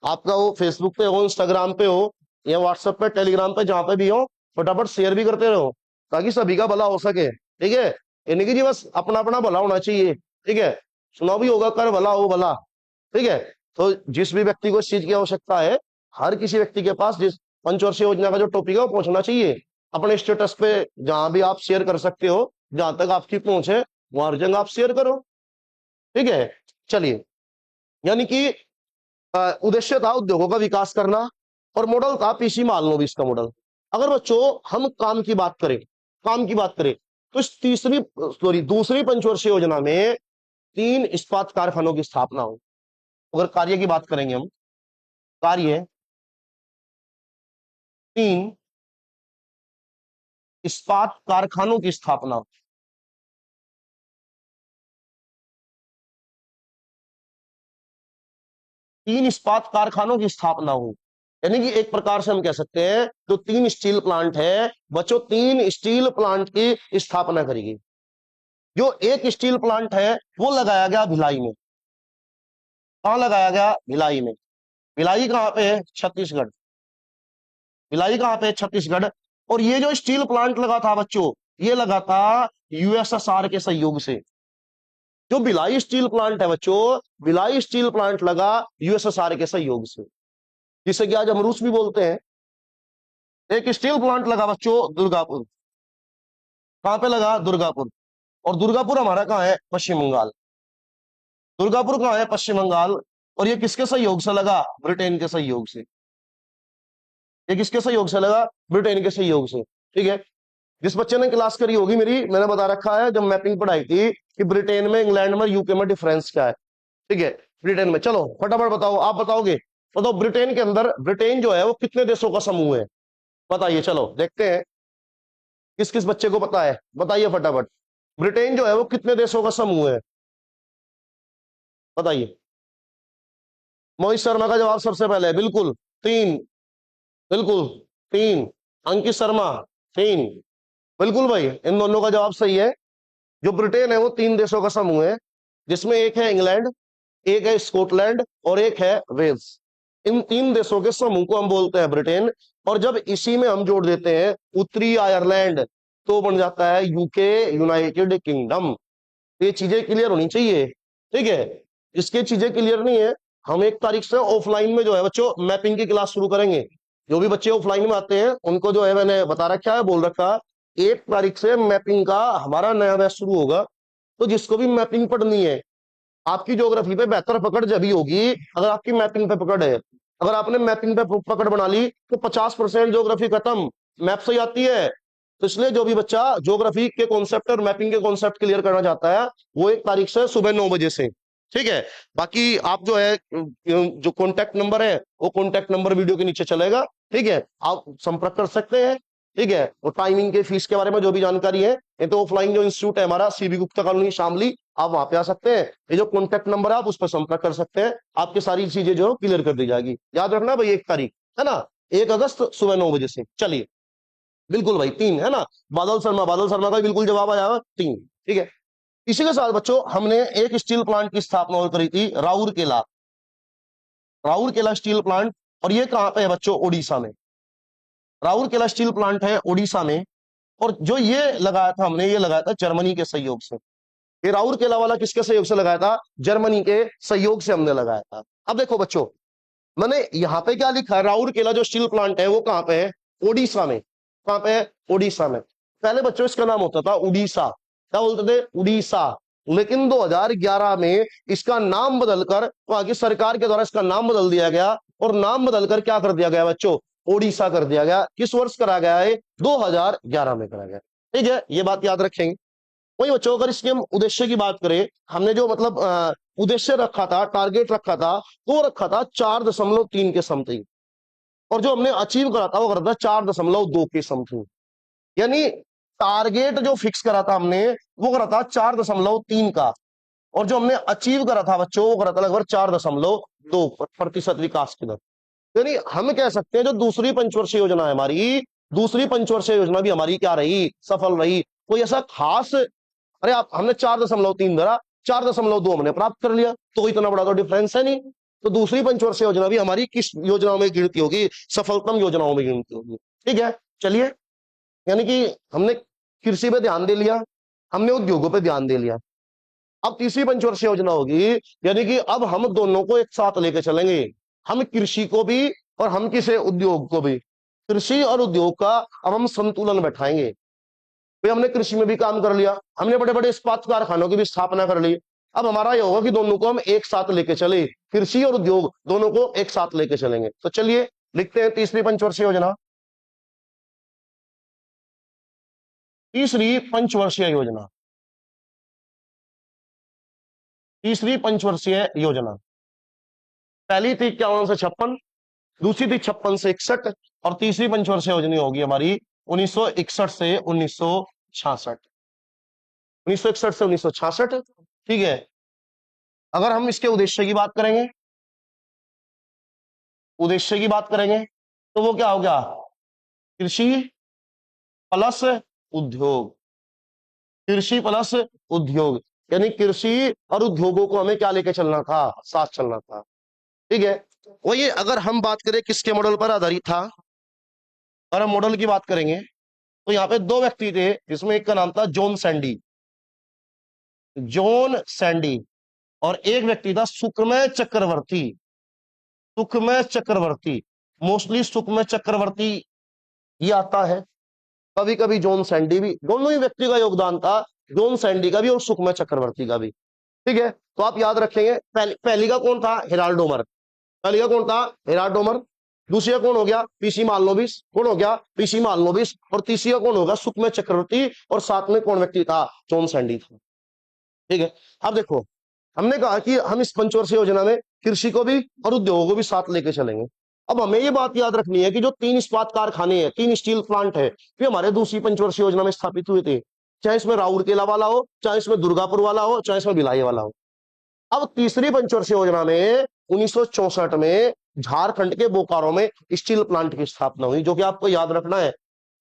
आपका वो फेसबुक पे हो, इंस्टाग्राम पे हो, या व्हाट्सएप पे, टेलीग्राम पे, जहां पे भी हो, फटाफट शेयर भी करते रहो ताकि सभी का भला हो सके। ठीक है, यानी कि जी बस अपना अपना भला होना चाहिए। ठीक है, सुना भी होगा, कर भला हो भला। ठीक है, तो जिस भी व्यक्ति को इस चीज की आवश्यकता है, हर किसी व्यक्ति के पास जिस पंचवर्षीय योजना का जो टॉपिक है वो पहुंचना चाहिए अपने स्टेटस पे, जहां भी आप शेयर कर सकते हो, जहां तक आपकी पहुंच है वहां हर जगह आप शेयर करो। ठीक है, चलिए, यानी कि उद्देश्य था उद्योगों का विकास करना और मॉडल था पीसी महालनोबिस का मॉडल। अगर बच्चों हम काम की बात करें, काम की बात करें तो इस दूसरी पंचवर्षीय योजना में 3 इस्पात कारखानों की स्थापना हो। अगर कार्य की बात करेंगे हम, कार्य 3 इस्पात कारखानों की स्थापना। 3 इस्पात कारखानों की स्थापना हो, यानी कि एक प्रकार से हम कह सकते हैं जो 3 स्टील प्लांट है बच्चों, 3 स्टील प्लांट की स्थापना करेगी। जो एक स्टील प्लांट है वो लगाया गया भिलाई में। कहां लगाया गया? भिलाई में। भिलाई कहां पे है? छत्तीसगढ़। भिलाई कहां पे? छत्तीसगढ़। और ये जो स्टील प्लांट लगा था बच्चों, ये लगा था यूएसएसआर के सहयोग से। जो भिलाई स्टील प्लांट है बच्चों, भिलाई स्टील प्लांट लगा यूएसएसआर के सहयोग से, जिसे कि आज हम रूस भी बोलते हैं। एक स्टील प्लांट लगा बच्चों दुर्गापुर। कहां पे लगा? दुर्गापुर। और दुर्गापुर हमारा कहां है? पश्चिम बंगाल। दुर्गापुर कहां है? पश्चिम बंगाल। और ये किसके सहयोग से लगा? ब्रिटेन के सहयोग से। ये किसके सहयोग से लगा? ब्रिटेन के सहयोग से। ठीक है, जिस बच्चे ने क्लास करी होगी मेरी, मैंने बता रखा है जब मैपिंग पढ़ाई थी कि ब्रिटेन में, इंग्लैंड में, यूके में डिफरेंस क्या है। ठीक है, ब्रिटेन में। चलो फटाफट बताओ, आप बताओगे? बताओ ब्रिटेन के अंदर, ब्रिटेन जो है वो कितने देशों का समूह है? बताइए, चलो देखते हैं किस किस बच्चे को पता है, बताइए फटाफट। ब्रिटेन जो है वो कितने देशों का समूह है? बताइए। मोहित शर्मा का जवाब सबसे पहले है, बिल्कुल 3। बिल्कुल 3। अंकित शर्मा 3। बिल्कुल भाई, इन दोनों का जवाब सही है। जो ब्रिटेन है वो 3 देशों का समूह है, जिसमें एक है इंग्लैंड, एक है स्कॉटलैंड और एक है वेल्स। इन 3 देशों के समूह को हम बोलते हैं ब्रिटेन। और जब इसी में हम जोड़ देते हैं उत्तरी आयरलैंड, तो बन जाता है यूके, यूनाइटेड किंगडम। ये चीजें क्लियर होनी चाहिए। ठीक है, इसके चीजें क्लियर नहीं है, हम 1 तारीख से ऑफलाइन में जो है बच्चों मैपिंग की क्लास शुरू करेंगे। जो भी बच्चे ऑफलाइन में आते हैं उनको जो है मैंने बता रखा है, बोल रखा, 1 तारीख से मैपिंग का हमारा नया बैच शुरू होगा। तो जिसको भी मैपिंग पढ़नी है, आपकी ज्योग्राफी पे बेहतर पकड़ जब भी होगी अगर आपकी मैपिंग पे पकड़ है। अगर आपने मैपिंग पे पकड़ बना ली तो 50% ज्योग्राफी खत्म, मैप से ही आती है। तो इसलिए जो भी बच्चा ज्योग्राफी के कॉन्सेप्ट और मैपिंग के कॉन्सेप्ट क्लियर करना चाहता है वो 1 तारीख से सुबह 9 बजे से ठीक है। बाकी आप जो है जो कॉन्टैक्ट नंबर है वो कॉन्टैक्ट नंबर वीडियो के नीचे चलेगा, ठीक है, आप संपर्क कर सकते हैं। ठीक है, और टाइमिंग के फीस के बारे में जो भी जानकारी है, ये तो ऑफलाइन जो इंस्टीट्यूट है हमारा सीबी गुप्ता कॉलोनी शामली, आप वहां पे आ सकते हैं। ये जो कॉन्टैक्ट नंबर है आप उस पर संपर्क कर सकते हैं, आपकी सारी चीजें जो क्लियर कर दी जाएगी। याद रखना भाई 1 तारीख है ना, 1 अगस्त सुबह 9 बजे से। चलिए, बिल्कुल भाई 3 है ना, बादल शर्मा का बिल्कुल जवाब आया 3। ठीक है, इसी के साथ बच्चों हमने एक स्टील प्लांट की स्थापना और करी थी, राउरकेला, राउरकेला स्टील प्लांट। और ये कहां पे है बच्चों, ओडिशा में। राउरकेला स्टील प्लांट है ओडिशा में। और जो ये लगाया था हमने, ये लगाया था जर्मनी के सहयोग से। ये राउरकेला वाला किसके सहयोग से लगाया था, जर्मनी के सहयोग से हमने लगाया था। अब देखो बच्चों, मैंने यहाँ पे क्या लिखा है, राउरकेला जो स्टील प्लांट है वो कहां पे है, ओडिशा में। कहां पे है, ओडिशा में। पहले बच्चों इसका नाम होता था उड़ीसा, क्या बोलते थे, उड़ीसा। लेकिन 2011 में इसका नाम बदलकर, वहां की सरकार के द्वारा इसका नाम बदल दिया गया, और नाम बदलकर क्या कर दिया गया बच्चों, ओडिशा कर दिया गया। किस वर्ष करा गया है, 2011 में करा गया। ठीक है, ये बात याद रखेंगे। वही बच्चों, अगर इसके हम उद्देश्य की बात करें, हमने जो मतलब उद्देश्य रखा था, टारगेट रखा था, वो रखा था 4.3 के समथिंग। और जो हमने अचीव करा था वो करा था 4.2 के समथिंग। यानी टारगेट जो फिक्स करा था हमने वो करा था 4.3 का, और जो हमने अचीव करा था बच्चों वो करा था लगभग 4.2% विकास की दर। यानी हम कह सकते हैं जो दूसरी पंचवर्षीय योजना है हमारी, दूसरी पंचवर्षीय योजना भी हमारी क्या रही, सफल रही। कोई ऐसा खास, अरे आप हमने 4.3 धरा, 4.2 हमने प्राप्त कर लिया, तो इतना बड़ा तो डिफरेंस है नहीं। तो दूसरी पंचवर्षीय योजना भी हमारी किस योजनाओं में गिनती होगी, सफलतम योजनाओं में गिनती होगी। ठीक है, चलिए, यानी कि हमने कृषि पे ध्यान दे लिया, हमने उद्योगों पे ध्यान दे लिया। अब तीसरी पंचवर्षीय योजना होगी, यानी कि अब हम दोनों को एक साथ लेके चलेंगे, हम कृषि को भी और हम किसे, उद्योग को भी। कृषि और उद्योग का अब हम संतुलन बैठाएंगे। भाई हमने कृषि में भी काम कर लिया, हमने बड़े बड़े इस्पात कारखानों की भी स्थापना कर ली। अब हमारा यह होगा कि दोनों को हम एक साथ लेके चले, कृषि और उद्योग दोनों को एक साथ लेके चलेंगे। तो चलिए लिखते हैं तीसरी पंचवर्षीय योजना। तीसरी पंचवर्षीय योजना, तीसरी पंचवर्षीय योजना। पहली थी 51 से 56, दूसरी थी 56 से 61, और तीसरी पंचवर्षीय योजना होगी हमारी 1961 से 1966। 1961 से 1966। ठीक है, अगर हम इसके उद्देश्य की बात करेंगे, उद्देश्य की बात करेंगे तो वो क्या हो गया, कृषि प्लस उद्योग, कृषि प्लस उद्योग। यानी कृषि और उद्योगों को हमें क्या लेके चलना था, साथ चलना था। ठीक है, वो ये अगर हम बात करें किसके मॉडल पर आधारित था, अगर हम मॉडल की बात करेंगे तो यहाँ पे 2 व्यक्ति थे, जिसमें एक का नाम था जॉन सैंडी, जॉन सैंडी, और एक व्यक्ति था सुखमय चक्रवर्ती, सुखमय चक्रवर्ती। मोस्टली सुखमय चक्रवर्ती ये आता है, कभी कभी जॉन सैंडी भी, दोनों ही व्यक्ति का योगदान था, जॉन सैंडी का भी और सुखमय चक्रवर्ती का भी। ठीक है, तो आप याद रखेंगे, पहली का कौन था, हेराल्ड डोमर। पहली का कौन था, हेराल्ड डोमर। दूसरी का कौन हो गया, पीसी मालनोबिस, कौन हो गया, पीसी मालनोबिस। और तीसरी का कौन होगा, सुखमय चक्रवर्ती। और साथ में कौन व्यक्ति था, जॉन सैंडी था। ठीक है, अब देखो, हमने कहा कि हम इस पंचवर्षीय योजना में कृषि को भी और उद्योगों को भी साथ लेके चलेंगे। अब हमें ये बात याद रखनी है कि जो 3 इस्पात कारखाने हैं, 3 स्टील प्लांट है, वे हमारे दूसरी पंचवर्षीय योजना में स्थापित हुए थे। चाहे इसमें राउरकेला वाला हो, चाहे इसमें दुर्गापुर वाला हो, चाहे इसमें भिलाई वाला हो। अब तीसरी पंचवर्षीय योजना में 1964 में झारखंड के बोकारो में स्टील प्लांट की स्थापना हुई, जो कि आपको याद रखना है,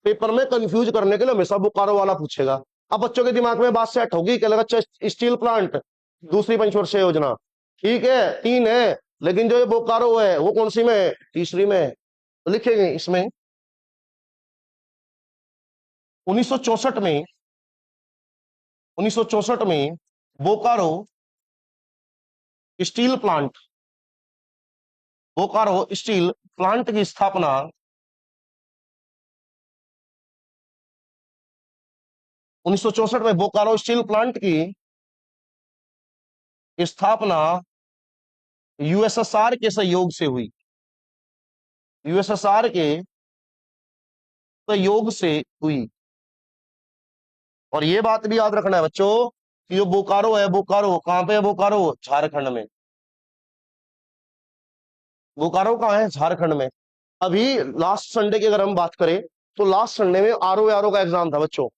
पेपर में कंफ्यूज करने के लिए हमेशा बोकारो वाला पूछेगा। अब बच्चों के दिमाग में बात सेट होगी कि अच्छा स्टील प्लांट, दूसरी पंचवर्षीय योजना, ठीक है 3 है, लेकिन जो ये बोकारो है वो कौन सी में है, तीसरी में है। तो लिखेंगे इसमें 1964 में, 1964 में Bokaro steel plant, Bokaro steel plant की स्थापना 1964 में बोकारो स्टील प्लांट की स्थापना यूएसएसआर के सहयोग से हुई, यूएसएसआर के सहयोग से हुई। और यह बात भी याद रखना है बच्चों कि जो बोकारो है, बोकारो कहाँ पे है? बोकारो झारखंड में। बोकारो कहाँ है? झारखंड में। अभी लास्ट संडे की अगर हम बात करें तो लास्ट संडे में आरओ का एग्जाम था बच्चों।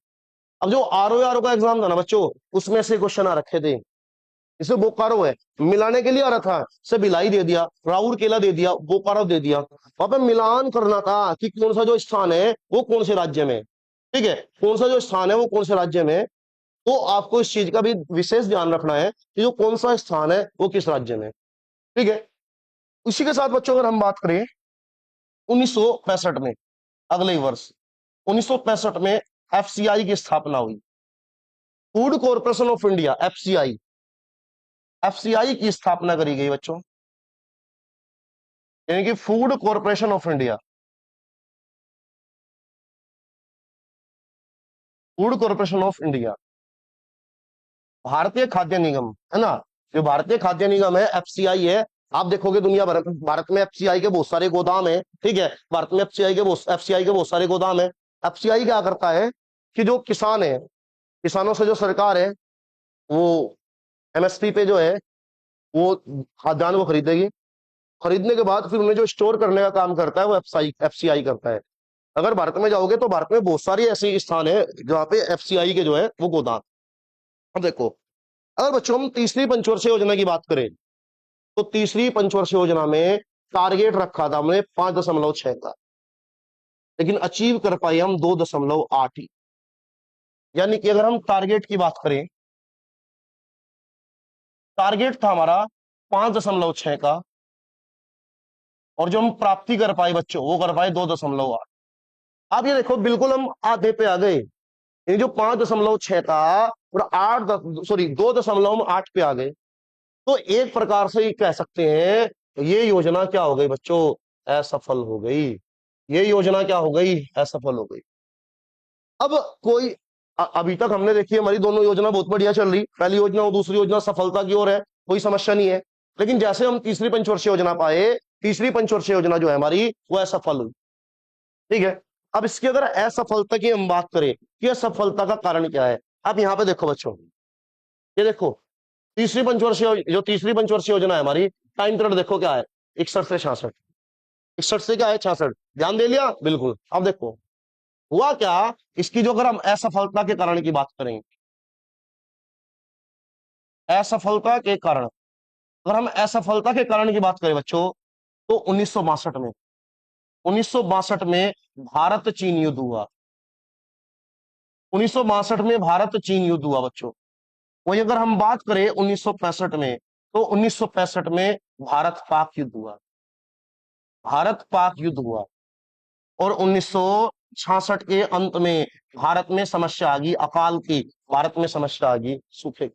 अब जो आरओ का एग्जाम था ना बच्चों, उसमें से क्वेश्चन आ रखे थे। इसे बोकारो है, मिलाने के लिए आ रहा था, से भिलाई दे दिया, राउरकेला दे दिया, बोकारो दे दिया। वहां पे मिलान करना था कि कौन सा जो स्थान है वो कौन से राज्य में, ठीक है, कौन सा जो स्थान है वो कौन से राज्य में। तो आपको इस चीज का भी विशेष ध्यान रखना है कि जो कौन सा स्थान है वो किस राज्य में, ठीक है। इसी के साथ बच्चों अगर हम बात करें 1965 में, अगले ही वर्ष 1965 में एफसीआई की स्थापना हुई, food corporation of India, FCI. FCI की स्थापना करी गई बच्चों, यानी कि food corporation of India, food corporation of India, भारतीय खाद्य निगम, है ना। जो भारतीय खाद्य निगम है, एफसीआई है। आप देखोगे दुनिया भर, भारत में एफसीआई के बहुत सारे गोदाम है, ठीक है, भारत में एफसीआई के बहुत सारे गोदाम है। एफसीआई क्या करता है कि जो किसान है, किसानों से जो सरकार है वो एमएसपी पे जो है वो खाद्यान्न को खरीदेगी। खरीदने के बाद फिर उन्हें जो स्टोर करने का काम करता है वो एफसीआई करता है। अगर भारत में जाओगे तो भारत में बहुत सारी ऐसी स्थान है जहाँ पे एफसीआई के जो है वो गोदाम। अब देखो, अगर बच्चों हम तीसरी पंचवर्षीय योजना की बात करें तो तीसरी पंचवर्षीय योजना में टारगेट रखा था हमने 5.6 का, लेकिन अचीव कर पाए हम 2.8 ही। यानी कि अगर हम टारगेट की बात करें, टारगेट था हमारा 5.6 का, और जो हम प्राप्ति कर पाए बच्चों वो कर पाए 2.8। आप ये देखो बिल्कुल हम आधे पे आ गए। ये जो 5.6 था और 2.8 पे आ गए। तो एक प्रकार से ये कह सकते हैं ये योजना क्या हो गई बच्चों? असफल हो गई। ये योजना क्या हो गई? असफल हो गई। अब कोई अभी तक हमने देखी हमारी दोनों योजना बहुत बढ़िया चल रही, पहली योजना और दूसरी योजना सफलता की ओर है, कोई समस्या नहीं है। लेकिन जैसे हम तीसरी पंचवर्षीय योजना पाए, तीसरी पंचवर्षीय योजना जो है हमारी वो असफल हुई, ठीक है। अब इसकी अगर असफलता की हम बात करें कि असफलता का कारण क्या है, आप यहाँ पे देखो बच्चों, ये देखो तीसरी पंचवर्षीय योजना है हमारी, टाइम पीरियड देखो क्या है, 61 से 66। 61 से क्या है 66, ध्यान दे लिया बिल्कुल। अब देखो हुआ क्या, इसकी जो अगर हम असफलता के कारण की बात करें, असफलता के कारण, अगर हम असफलता के कारण की बात करें बच्चों तो 1962 में, 1962 में भारत चीन युद्ध हुआ। 1962 में भारत चीन युद्ध हुआ बच्चों। वही अगर हम बात करें 1965 में, तो 1965 में भारत पाक युद्ध हुआ, भारत पाक युद्ध हुआ। और 1966 के अंत में भारत में समस्या आ गई अकाल की, भारत में समस्या आ गई सूखे की।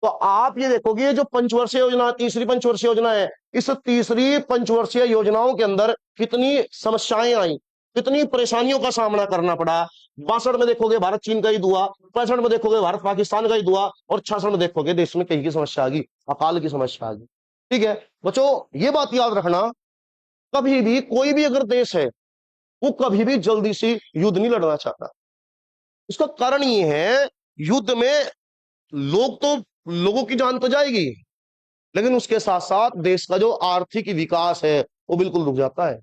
तो आप ये देखोगे ये जो पंचवर्षीय योजना, तीसरी पंचवर्षीय योजना है, इस तीसरी पंचवर्षीय योजनाओं के अंदर कितनी समस्याएं आई, कितनी परेशानियों का सामना करना पड़ा। 62 में देखोगे भारत चीन का युद्ध हुआ, 65 में देखोगे भारत पाकिस्तान का युद्ध हुआ, और 66 में देखोगे देश में कहीं की समस्या आ गई, अकाल की समस्या आ गई, ठीक है। बच्चों ये बात याद रखना, कभी भी कोई भी अगर देश है वो कभी भी जल्दी से युद्ध नहीं लड़ना चाहता। इसका कारण ये है, युद्ध में लोगों की जान तो जाएगी, लेकिन उसके साथ साथ देश का जो आर्थिक विकास है वो बिल्कुल रुक जाता है।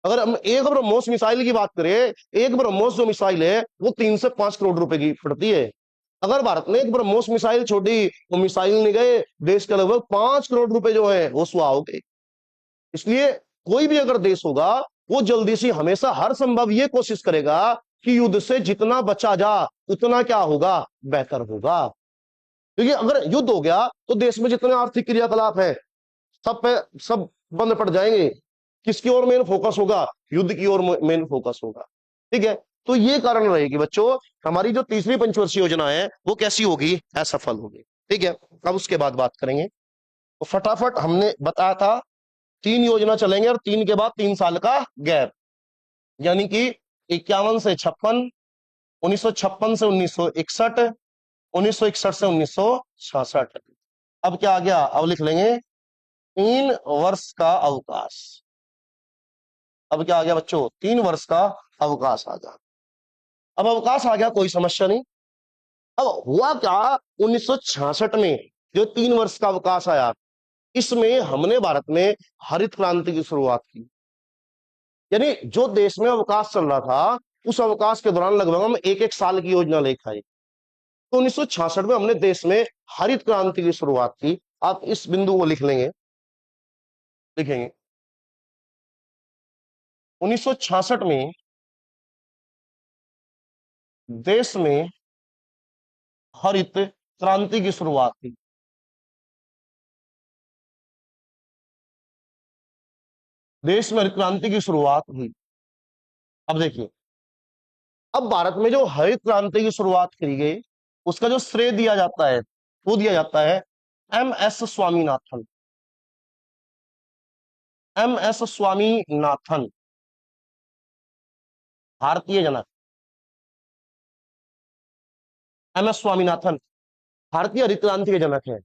अगर हम एक ब्रह्मोस मिसाइल की बात करें, एक ब्रह्मोस जो मिसाइल है वो 3 से 5 करोड़ रुपए की पड़ती है। अगर भारत ने एक ब्रह्मोस मिसाइल छोड़ी तो मिसाइल नहीं गए, देश के लगभग 5 करोड़ रुपए जो है वो सुहा हो गए। इसलिए कोई भी अगर देश होगा वो जल्दी से हमेशा हर संभव ये कोशिश करेगा कि युद्ध से जितना बचा जा उतना क्या होगा, बेहतर होगा। क्योंकि अगर युद्ध हो गया तो देश में जितने आर्थिक क्रियाकलाप है सब पे सब बंद पड़ जाएंगे। किसकी ओर मेन फोकस होगा? युद्ध की ओर मेन फोकस होगा, ठीक है। तो ये कारण रहेगी बच्चों, हमारी जो तीसरी पंचवर्षीय योजना है वो कैसी होगी? असफल होगी, ठीक है। अब उसके बाद बात करेंगे तो फटाफट हमने बताया था 3 योजना चलेंगे और 3 के बाद 3 साल का गैप, यानी कि 51 से 56, 1956 से 1961, 1961 से 1966। अब क्या आ गया? अब लिख लेंगे 3 वर्ष का अवकाश। अब क्या आ गया बच्चों? 3 वर्ष का अवकाश आ गया। अब अवकाश आ गया, कोई समस्या नहीं। अब हुआ क्या, 1966 में जो 3 वर्ष का अवकाश आया, इसमें हमने भारत में हरित क्रांति की शुरुआत की। यानी जो देश में अवकाश चल रहा था, उस अवकाश के दौरान लगभग हम एक एक साल की योजना लेकर आए। तो 1966 में हमने देश में हरित क्रांति की शुरुआत की। आप इस बिंदु को लिख लेंगे, लिखेंगे 1966 में देश में हरित क्रांति की शुरुआत की। देश में हरित क्रांति की शुरुआत हुई। अब देखिए, अब भारत में जो हरित क्रांति की शुरुआत की गई, उसका जो श्रेय दिया जाता है, वो दिया जाता है M S Swaminathan. M S Swaminathan भारतीय जनक, एम एस स्वामीनाथन भारतीय हरित क्रांति के जनक है।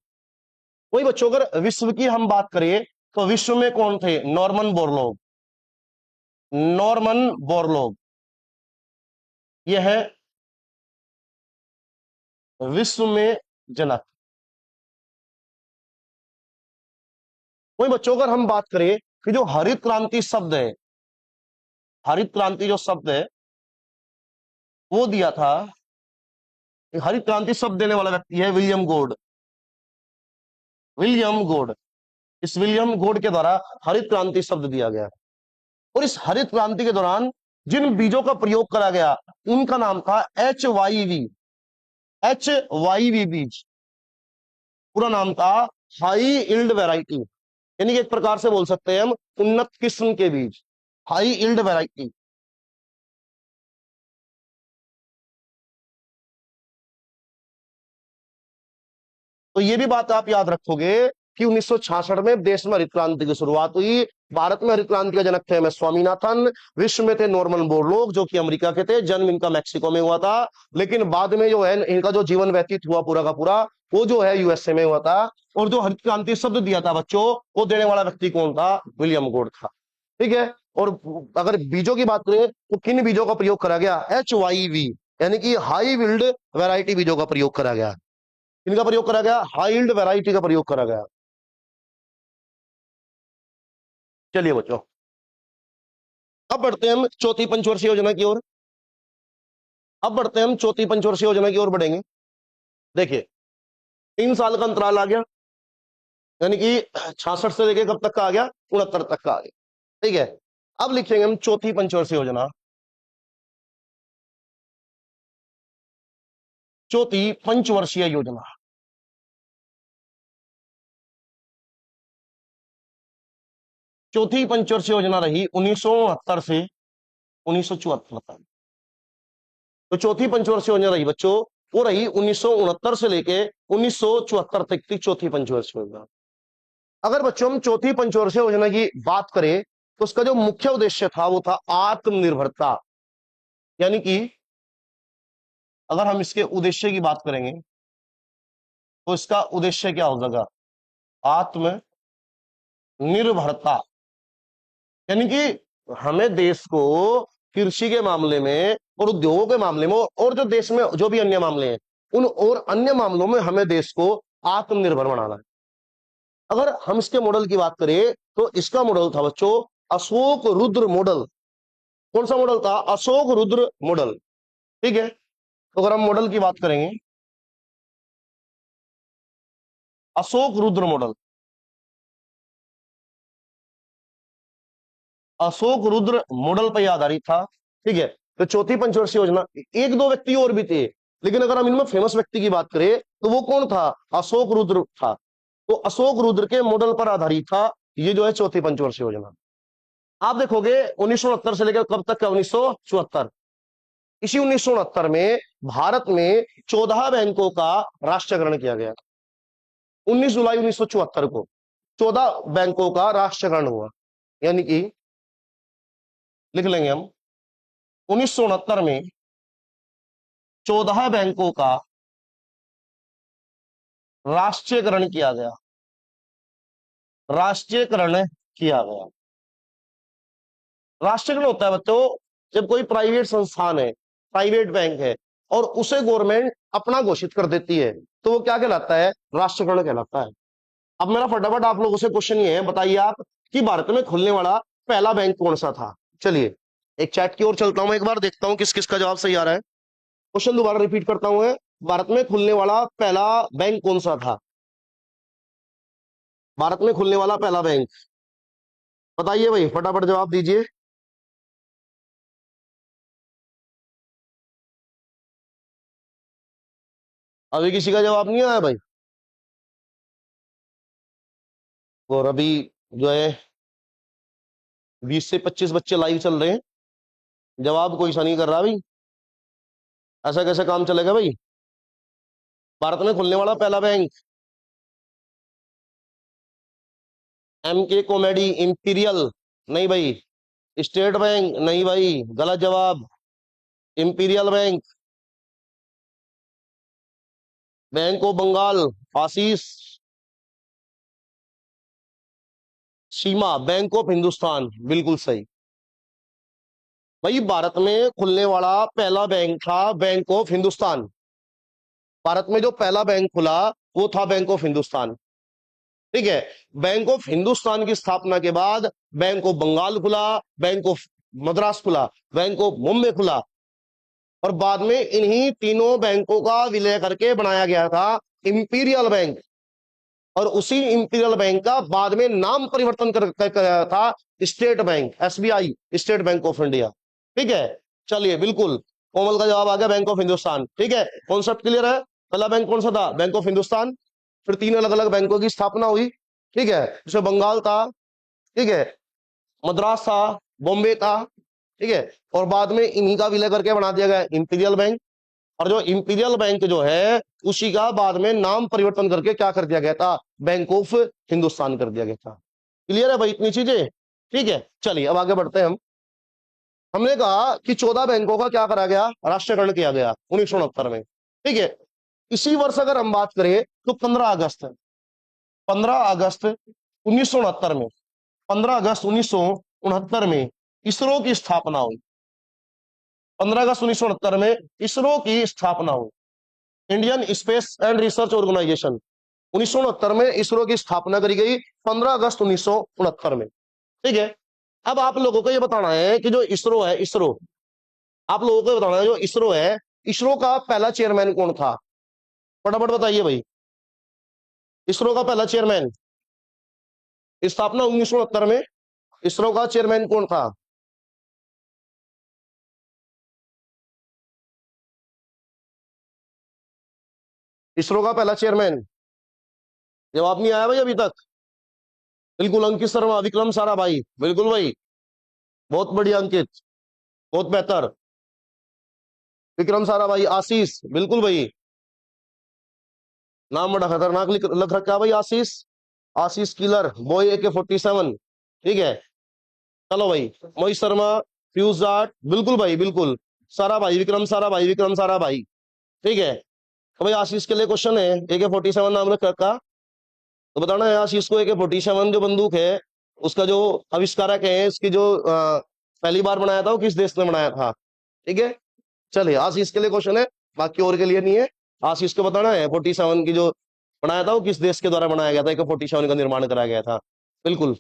वही बच्चों, अगर विश्व की हम बात करें तो विश्व में कौन थे? Norman Borlaug. नॉर्मन बोरलॉग ये है विश्व में जनक। वही बच्चों, अगर हम बात करें कि जो हरित क्रांति शब्द है, हरित क्रांति जो शब्द है वो दिया था, हरित क्रांति शब्द देने वाला व्यक्ति है विलियम गोड। विलियम गोड, इस विलियम गोड के द्वारा हरित क्रांति शब्द दिया गया। और इस हरित क्रांति के दौरान जिन बीजों का प्रयोग करा गया, उनका नाम था HYV। HYV बीज पूरा नाम था हाई इल्ड वेराइटी, यानी कि एक प्रकार से बोल सकते हैं हम उन्नत किस्म के बीज, हाई इल्ड वेराइटी। तो ये भी बात आप याद रखोगे कि 1966 में देश में हरित क्रांति की शुरुआत हुई। भारत में हरित क्रांति के जनक थे एम एस स्वामीनाथन। विश्व में थे नॉर्मन बोरलॉग, जो कि अमेरिका के थे। जन्म इनका मैक्सिको में हुआ था, लेकिन बाद में जो है इनका जो जीवन व्यतीत हुआ पूरा का पूरा, वो जो है यूएसए में हुआ था। और जो हरित क्रांति शब्द दिया था बच्चों, वो देने वाला व्यक्ति कौन था? विलियम गोड था। ठीक है। और अगर बीजों की बात करें तो किन बीजों का प्रयोग करा गया? HYV, यानी कि हाई विल्ड वैरायटी बीजों का प्रयोग करा गया। इनका प्रयोग करा गया, हाइल्ड वैरायटी का प्रयोग करा गया। चलिए बच्चों, अब बढ़ते हैं हम चौथी पंचवर्षीय योजना की ओर। अब बढ़ते हैं हम चौथी पंचवर्षीय योजना की ओर बढ़ेंगे। देखिए, 3 साल का अंतराल आ गया, यानी कि 66 से लेके कब तक का आ गया? 69 तक का आ गया। ठीक है। अब लिखेंगे हम चौथी पंचवर्षीय योजना। चौथी पंचवर्षीय योजना, चौथी पंचवर्षीय योजना रही 1969 से 1974 तक। तो चौथी पंचवर्षीय योजना रही बच्चों, वो रही 1969 से लेके 1974 तक की चौथी पंचवर्षीय योजना। अगर बच्चों हम चौथी पंचवर्षीय योजना की बात करें तो उसका जो मुख्य उद्देश्य था वो था आत्मनिर्भरता। यानी कि अगर हम इसके उद्देश्य की बात करेंगे तो इसका उद्देश्य क्या हो जाएगा? आत्मनिर्भरता। यानी कि हमें देश को कृषि के मामले में और उद्योगों के मामले में और जो देश में जो भी अन्य मामले हैं, उन और अन्य मामलों में हमें देश को आत्मनिर्भर बनाना है। अगर हम इसके मॉडल की बात करें तो इसका मॉडल था बच्चों अशोक रुद्र मॉडल। कौन सा मॉडल था? अशोक रुद्र मॉडल। ठीक है। तो अगर हम मॉडल की बात करेंगे, अशोक रुद्र मॉडल, अशोक रुद्र मॉडल पर आधारित था। ठीक है। तो चौथी पंचवर्षीय योजना, एक दो व्यक्ति और भी थे, लेकिन अगर हम इनमें फेमस व्यक्ति की बात करें तो वो कौन था? अशोक रुद्र था। तो अशोक रुद्र के मॉडल पर आधारित था ये जो है चौथी पंचवर्षीय योजना। आप देखोगे 1969 से लेकर कब तक का? 1974। इसी 1969 में भारत में 14 बैंकों का राष्ट्रीयकरण किया गया। 19 जुलाई 1974 को 14 बैंकों का राष्ट्रीयकरण हुआ। यानी कि लिख लेंगे हम 1969 में 14 बैंकों का राष्ट्रीयकरण किया गया। राष्ट्रीयकरण किया गया। राष्ट्रीयकरण होता है बच्चों जब कोई प्राइवेट संस्थान है, प्राइवेट बैंक है, और उसे गवर्नमेंट अपना घोषित कर देती है, तो वो क्या कहलाता है? राष्ट्रीयकरण कहलाता है। अब मेरा फटाफट आप लोगों से क्वेश्चन ये है, बताइए आप कि भारत में खुलने वाला पहला बैंक कौन सा था? चलिए एक चैट की ओर चलता हूं, एक बार देखता हूं किस किस का जवाब सही आ रहा है। क्वेश्चन दोबारा रिपीट करता हूं मैं, भारत में खुलने वाला पहला बैंक कौन सा था? भारत में खुलने वाला पहला बैंक, बताइए भाई, फटाफट जवाब दीजिए। अभी किसी का जवाब नहीं आया भाई? और अभी जो है 20 से 25 बच्चे लाइव चल रहे हैं, जवाब कोई सा नहीं कर रहा भाई। ऐसा कैसे काम चलेगा भाई? भारत में खुलने वाला पहला बैंक, एम के कॉमेडी इंपीरियल, नहीं भाई। स्टेट बैंक, नहीं भाई, गलत जवाब। Imperial bank, bank of Bengal, Ashish. Seema, bank of Hindustan, बिल्कुल सही। भाई भारत में खुलने वाला पहला बैंक था बैंक ऑफ हिंदुस्तान। भारत में जो पहला बैंक खुला वो था बैंक ऑफ हिंदुस्तान, ठीक है। बैंक ऑफ हिंदुस्तान की स्थापना के बाद बैंक ऑफ बंगाल खुला, बैंक ऑफ मद्रास खुला, बैंक ऑफ मुंबई खुला, और बाद में इन्हीं तीनों बैंकों का विलय करके बनाया गया था इंपीरियल बैंक। और उसी इंपीरियल बैंक का बाद में नाम परिवर्तन कर गया था state bank, SBI, state bank of India, ठीक है। चलिए बिल्कुल, कोमल का जवाब आ गया, बैंक ऑफ हिंदुस्तान, ठीक है। कॉन्सेप्ट क्लियर है? पहला बैंक कौन सा था? Bank of Hindustan. फिर तीन अलग अलग बैंकों की स्थापना हुई, ठीक है, जिसमें बंगाल था, ठीक है, मद्रास था, बॉम्बे था, ठीक है, और बाद में इन्हीं का विलय करके बना दिया गया इंपीरियल बैंक। और जो इंपीरियल बैंक जो है उसी का बाद में नाम परिवर्तन करके क्या कर दिया गया था? बैंक ऑफ हिंदुस्तान कर दिया गया था। क्लियर है भाई इतनी चीजें? ठीक है, चलिए अब आगे बढ़ते हैं हम। हमने कहा कि 14 बैंकों का क्या करा गया? राष्ट्रीयकरण किया गया 1969 में, ठीक है। इसी वर्ष अगर हम बात करें तो 15 अगस्त, 15 अगस्त 1969 में, 15 अगस्त 1969 में इसरो की स्थापना हुई। 15 अगस्त 1969 में इसरो की स्थापना हुई, Indian space and research organisation. 1969 में इसरो की स्थापना करी गई, 15 अगस्त 1969 में, ठीक है। अब आप लोगों को यह बताना है कि जो इसरो है, इसरो, आप लोगों को बताना है जो इसरो है, इसरो का पहला चेयरमैन कौन था? फटाफट बताइए भाई। इसरो का पहला चेयरमैन, स्थापना 1969 में, इसरो का चेयरमैन कौन था? इसरो का पहला चेयरमैन, जवाब नहीं आया भाई अभी तक? बिल्कुल अंकित शर्मा, विक्रम साराभाई, बिल्कुल भाई, बहुत बढ़िया अंकित, बहुत बेहतर। विक्रम साराभाई, आशीष, बिल्कुल भाई, नाम बड़ा खतरनाक लिख रखा है भाई, आशीष, आशीष किलर बॉय AK-47, ठीक है। चलो भाई, मोहित शर्मा, फ्यूज जाट, बिल्कुल भाई, बिल्कुल। साराभाई, विक्रम साराभाई, विक्रम साराभाई, ठीक है। तो भाई आशीष के लिए क्वेश्चन है, AK-47 नाम रख रखा, तो बताना है आशीष को AK-47 जो बंदूक है उसका जो आविष्कारक है, इसकी जो पहली बार बनाया था वो किस देश ने बनाया था, ठीक है। चलिए आशीष के लिए क्वेश्चन है, बाकी और के लिए नहीं है। आशीष को बताना है 47 की जो बनाया था वो किस देश के द्वारा बनाया गया था, AK-47 का निर्माण कराया गया था, बिल्कुल।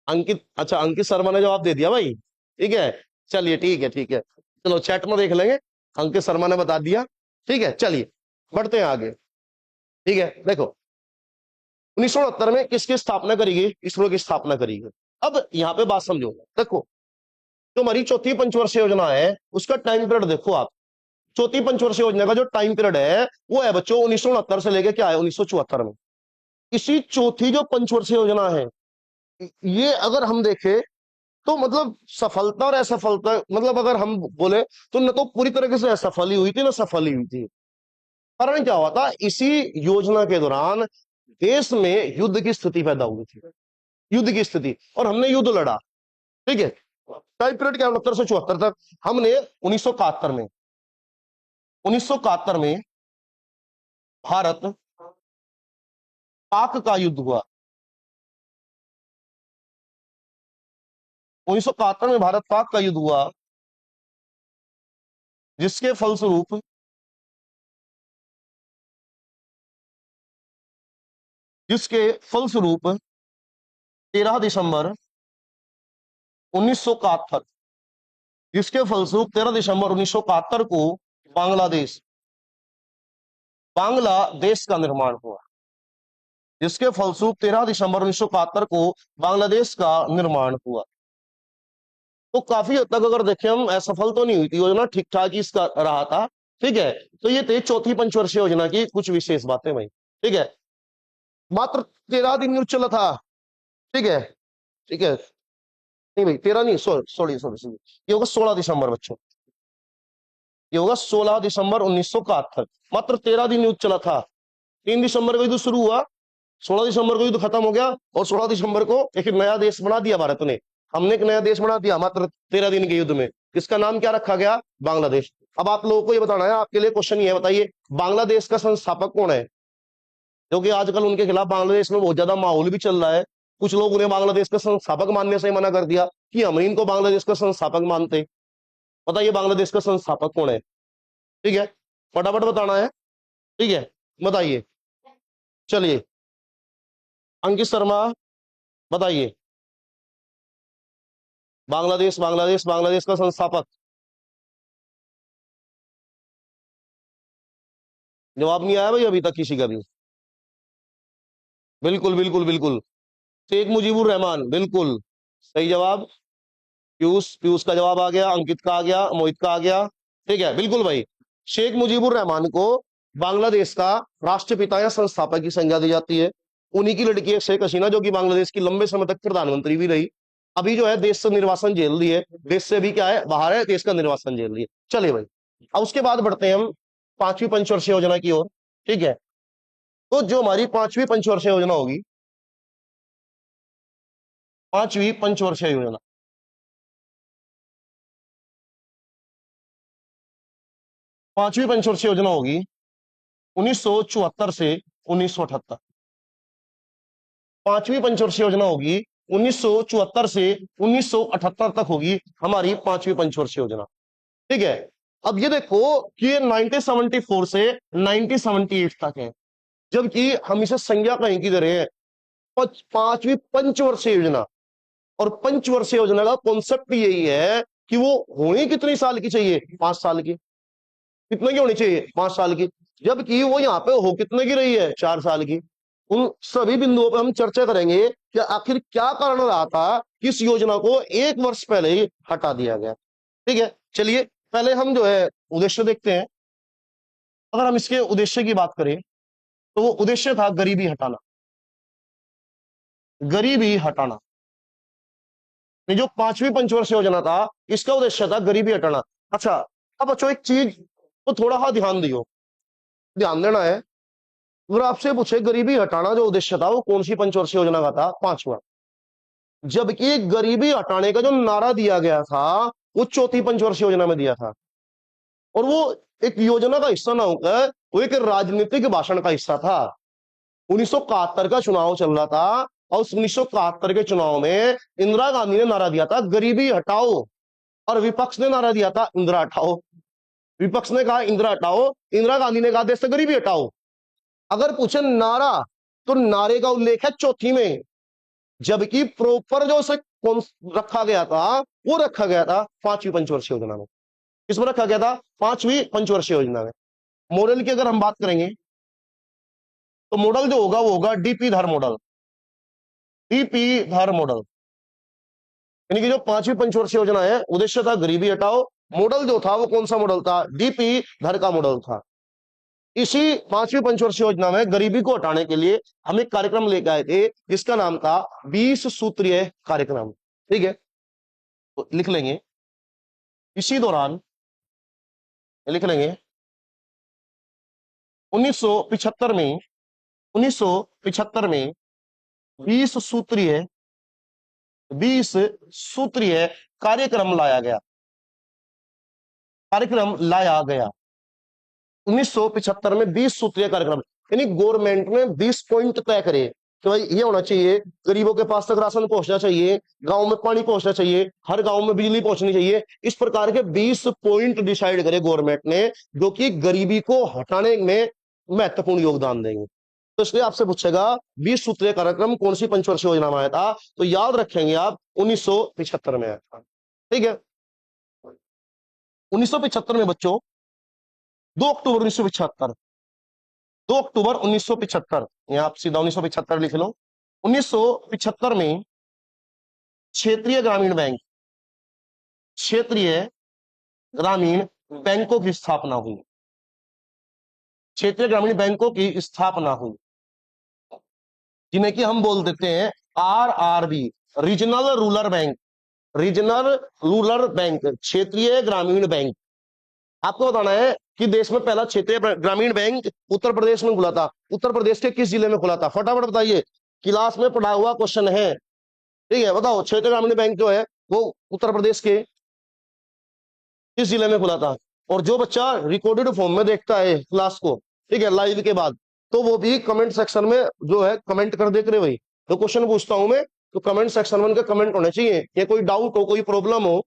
अंकित, अच्छा अंकित शर्मा ने जवाब दे दिया भाई, ठीक है। चलिए ठीक है, ठीक है, चलो चैट में देख लेंगे, अंकित शर्मा ने बता दिया, ठीक है। चलिए बढ़ते हैं आगे, ठीक है। देखो 1969 में किसकी स्थापना करी गई? इसरो की स्थापना करी गई। अब यहाँ पे बात समझो, देखो जो हमारी चौथी पंचवर्षीय योजना है उसका टाइम पीरियड देखो आप। चौथी पंचवर्षीय योजना का जो टाइम पीरियड है वो है बच्चों 1969 से लेके क्या है 1974 में। इसी चौथी जो पंचवर्षीय योजना है, ये अगर हम देखें तो मतलब सफलता और असफलता, मतलब अगर हम बोले तो न तो पूरी तरीके से असफल ही हुई थी, ना सफल ही हुई थी। कारण क्या हुआ था? इसी योजना के दौरान देश में युद्ध की स्थिति पैदा हुई थी, युद्ध की स्थिति, और हमने युद्ध लड़ा, ठीक है। टाइम पीरियड क्या, 69 से 74 तक। हमने 1971 में भारत पाक का युद्ध हुआ। 1971 में भारत पाक का युद्ध हुआ, जिसके फलस्वरूप जिसके फलस्वरूप 13 दिसंबर 1971, जिसके फलस्वरूप 13 दिसंबर 1971 को बांग्लादेश बांग्लादेश का निर्माण हुआ। जिसके फलस्वरूप 13 दिसंबर 1971 को बांग्लादेश का निर्माण हुआ। तो काफी हद तक अगर देखें हम, असफल तो नहीं हुई थी योजना, ठीक ठाक ही इसका रहा था। ठीक है, तो ये थे चौथी पंचवर्षीय योजना की कुछ विशेष बातें भाई। ठीक है, मात्र 13 दिन यूज चला था। ठीक है, ठीक है, नहीं भाई 13 नहीं, सॉरी सॉरी सॉरी, ये होगा 16 दिसंबर बच्चों, ये होगा 16 दिसंबर 1971। मात्र 13 दिन यूज चला था। 3 दिसंबर को युद्ध शुरू हुआ, 16 दिसंबर को युद्ध खत्म हो गया, और 16 दिसंबर को एक नया देश बना दिया भारत ने। हमने एक नया देश बना दिया मात्र 13 दिन के युद्ध में। इसका नाम क्या रखा गया? बांग्लादेश। अब आप लोगों को ये बताना है, आपके लिए क्वेश्चन ये है, बताइए बांग्लादेश का संस्थापक कौन है? क्योंकि आजकल उनके खिलाफ बांग्लादेश में बहुत ज्यादा माहौल भी चल रहा है। कुछ लोग उन्हें बांग्लादेश का संस्थापक मानने से ही मना कर दिया कि हम इनको बांग्लादेश का संस्थापक मानते। बताइए बांग्लादेश का संस्थापक कौन है? ठीक है, फटाफट बताना है। ठीक है, बताइए, चलिए अंकित शर्मा बताइए। बांग्लादेश बांग्लादेश बांग्लादेश का संस्थापक, जवाब नहीं आया भाई अभी तक किसी का भी? बिल्कुल बिल्कुल बिल्कुल, शेख मुजीबुर रहमान, बिल्कुल सही जवाब। पीयूष पीयूष का जवाब आ गया, अंकित का आ गया, मोहित का आ गया। ठीक है, बिल्कुल भाई, शेख मुजीबुर रहमान को बांग्लादेश का राष्ट्रपिता या संस्थापक की संज्ञा दी जाती है। उन्हीं की लड़की है शेख हसीना, जो कि बांग्लादेश की लंबे समय तक प्रधानमंत्री भी रही। अभी जो है देश से निर्वासन झेल रही है, देश से भी क्या है, बाहर है, देश का निर्वासन झेल रही है। चलिए भाई, अब उसके बाद बढ़ते हैं हम पांचवी पंचवर्षीय योजना की ओर। ठीक है, तो जो हमारी पांचवी पंचवर्षीय योजना होगी, पांचवी पंचवर्षीय योजना, पांचवी पंचवर्षीय योजना होगी 1974 से 1978। पांचवी पंचवर्षीय योजना होगी 1974 से 1978 तक होगी हमारी पांचवी पंचवर्षीय योजना। ठीक है, अब ये देखो कि ये 1974 से 1978 तक है, जबकि हम इसे संज्ञा कहीं की दे रहे हैं पांचवी पंचवर्षीय योजना। और पंचवर्षीय योजना का कॉन्सेप्ट यही है कि वो होनी कितनी साल की चाहिए? 5 साल की। कितने की होनी चाहिए? 5 साल की। जबकि वो यहाँ पे हो कितने की रही है? 4 साल की। उन सभी बिंदुओं पर हम चर्चा करेंगे कि आखिर क्या कारण रहा था कि इस योजना को 1 वर्ष पहले ही हटा दिया गया। ठीक है, चलिए पहले हम जो है उद्देश्य देखते हैं। अगर हम इसके उद्देश्य की बात करें तो वो उद्देश्य था गरीबी हटाना। गरीबी हटाना, ये जो पांचवी पंचवर्षीय योजना था, इसका उद्देश्य था गरीबी हटाना। अच्छा, अब बच्चों एक चीज तो थोड़ा सा ध्यान दियो, ध्यान देना है। अगर आपसे पूछे गरीबी हटाना जो उद्देश्य था वो कौन सी पंचवर्षीय योजना का था? पांचवा। जबकि गरीबी हटाने का जो नारा दिया गया था वो चौथी पंचवर्षीय योजना में दिया था। और वो एक योजना का हिस्सा ना होकर वो एक राजनीतिक भाषण का हिस्सा था। 1971 का चुनाव चल रहा था, और उस 1971 के चुनाव में इंदिरा गांधी ने नारा दिया था गरीबी हटाओ, और विपक्ष ने नारा दिया था इंदिरा हटाओ। विपक्ष ने कहा इंदिरा हटाओ, इंदिरा गांधी ने कहा देश से गरीबी हटाओ। अगर पूछे नारा, तो नारे का उल्लेख है चौथी में, जबकि प्रॉपर जो उसे रखा गया था वो रखा गया था पांचवी पंचवर्षीय योजना में। किसमें रखा गया था? पांचवी पंचवर्षीय योजना में। मॉडल की अगर हम बात करेंगे तो मॉडल जो होगा वो होगा डीपी धर मॉडल। डीपी धर मॉडल, यानी कि जो पांचवी पंचवर्षीय योजना है उद्देश्य था गरीबी हटाओ, मॉडल जो था वो कौन सा मॉडल था? डीपी धर का मॉडल था। इसी पांचवी पंचवर्षीय योजना में गरीबी को हटाने के लिए हम एक कार्यक्रम लेकर आए थे जिसका नाम था 20 सूत्रीय कार्यक्रम। ठीक है, तो लिख लेंगे इसी दौरान, लिख लेंगे 1975 में, 1975 में 20 सूत्रीय, 20 सूत्रीय कार्यक्रम लाया गया, कार्यक्रम लाया गया 1975 में 20 सूत्रीय कार्यक्रम। यानी गवर्नमेंट ने 20 पॉइंट तय करे कि भाई ये होना चाहिए, गरीबों के पास तक राशन पहुंचना चाहिए, गांव में पानी पहुंचना चाहिए, हर गांव में बिजली पहुंचनी चाहिए। इस प्रकार के 20 पॉइंट डिसाइड करे गवर्नमेंट ने, जो कि गरीबी को हटाने में महत्वपूर्ण योगदान देंगे। तो इसलिए आपसे पूछेगा 20 सूत्रीय कार्यक्रम कौन सी पंचवर्षीय योजना में आया था, तो याद रखेंगे आप 1975 में आया था। ठीक है, 1975 में बच्चों, 2 अक्टूबर 1975, 2 अक्टूबर 1975, यहां आप सीधा 1975 लिख लो। 1975 में क्षेत्रीय ग्रामीण बैंक, क्षेत्रीय ग्रामीण बैंकों की स्थापना हुई, क्षेत्रीय ग्रामीण बैंकों की स्थापना हुई, जिन्हें कि हम बोल देते हैं RRB, regional rural bank, regional rural bank, क्षेत्रीय ग्रामीण बैंक। आपको बताना है कि देश में पहला क्षेत्रीय ग्रामीण बैंक उत्तर प्रदेश में खुला था। उत्तर प्रदेश के किस जिले में खुला था, फटाफट बताइए, क्लास में पढ़ा हुआ क्वेश्चन है। ठीक है, बताओ, क्षेत्रीय ग्रामीण बैंक जो है वो उत्तर प्रदेश के किस जिले में खुला था। और जो बच्चा रिकॉर्डेड फॉर्म में देखता है क्लास को, ठीक है, लाइव के बाद, तो वो भी कमेंट सेक्शन में जो है कमेंट कर देते रहे। भाई तो क्वेश्चन पूछता हूं मैं, तो कमेंट सेक्शन में उनके कमेंट होने चाहिए। या कोई डाउट हो, कोई प्रॉब्लम हो,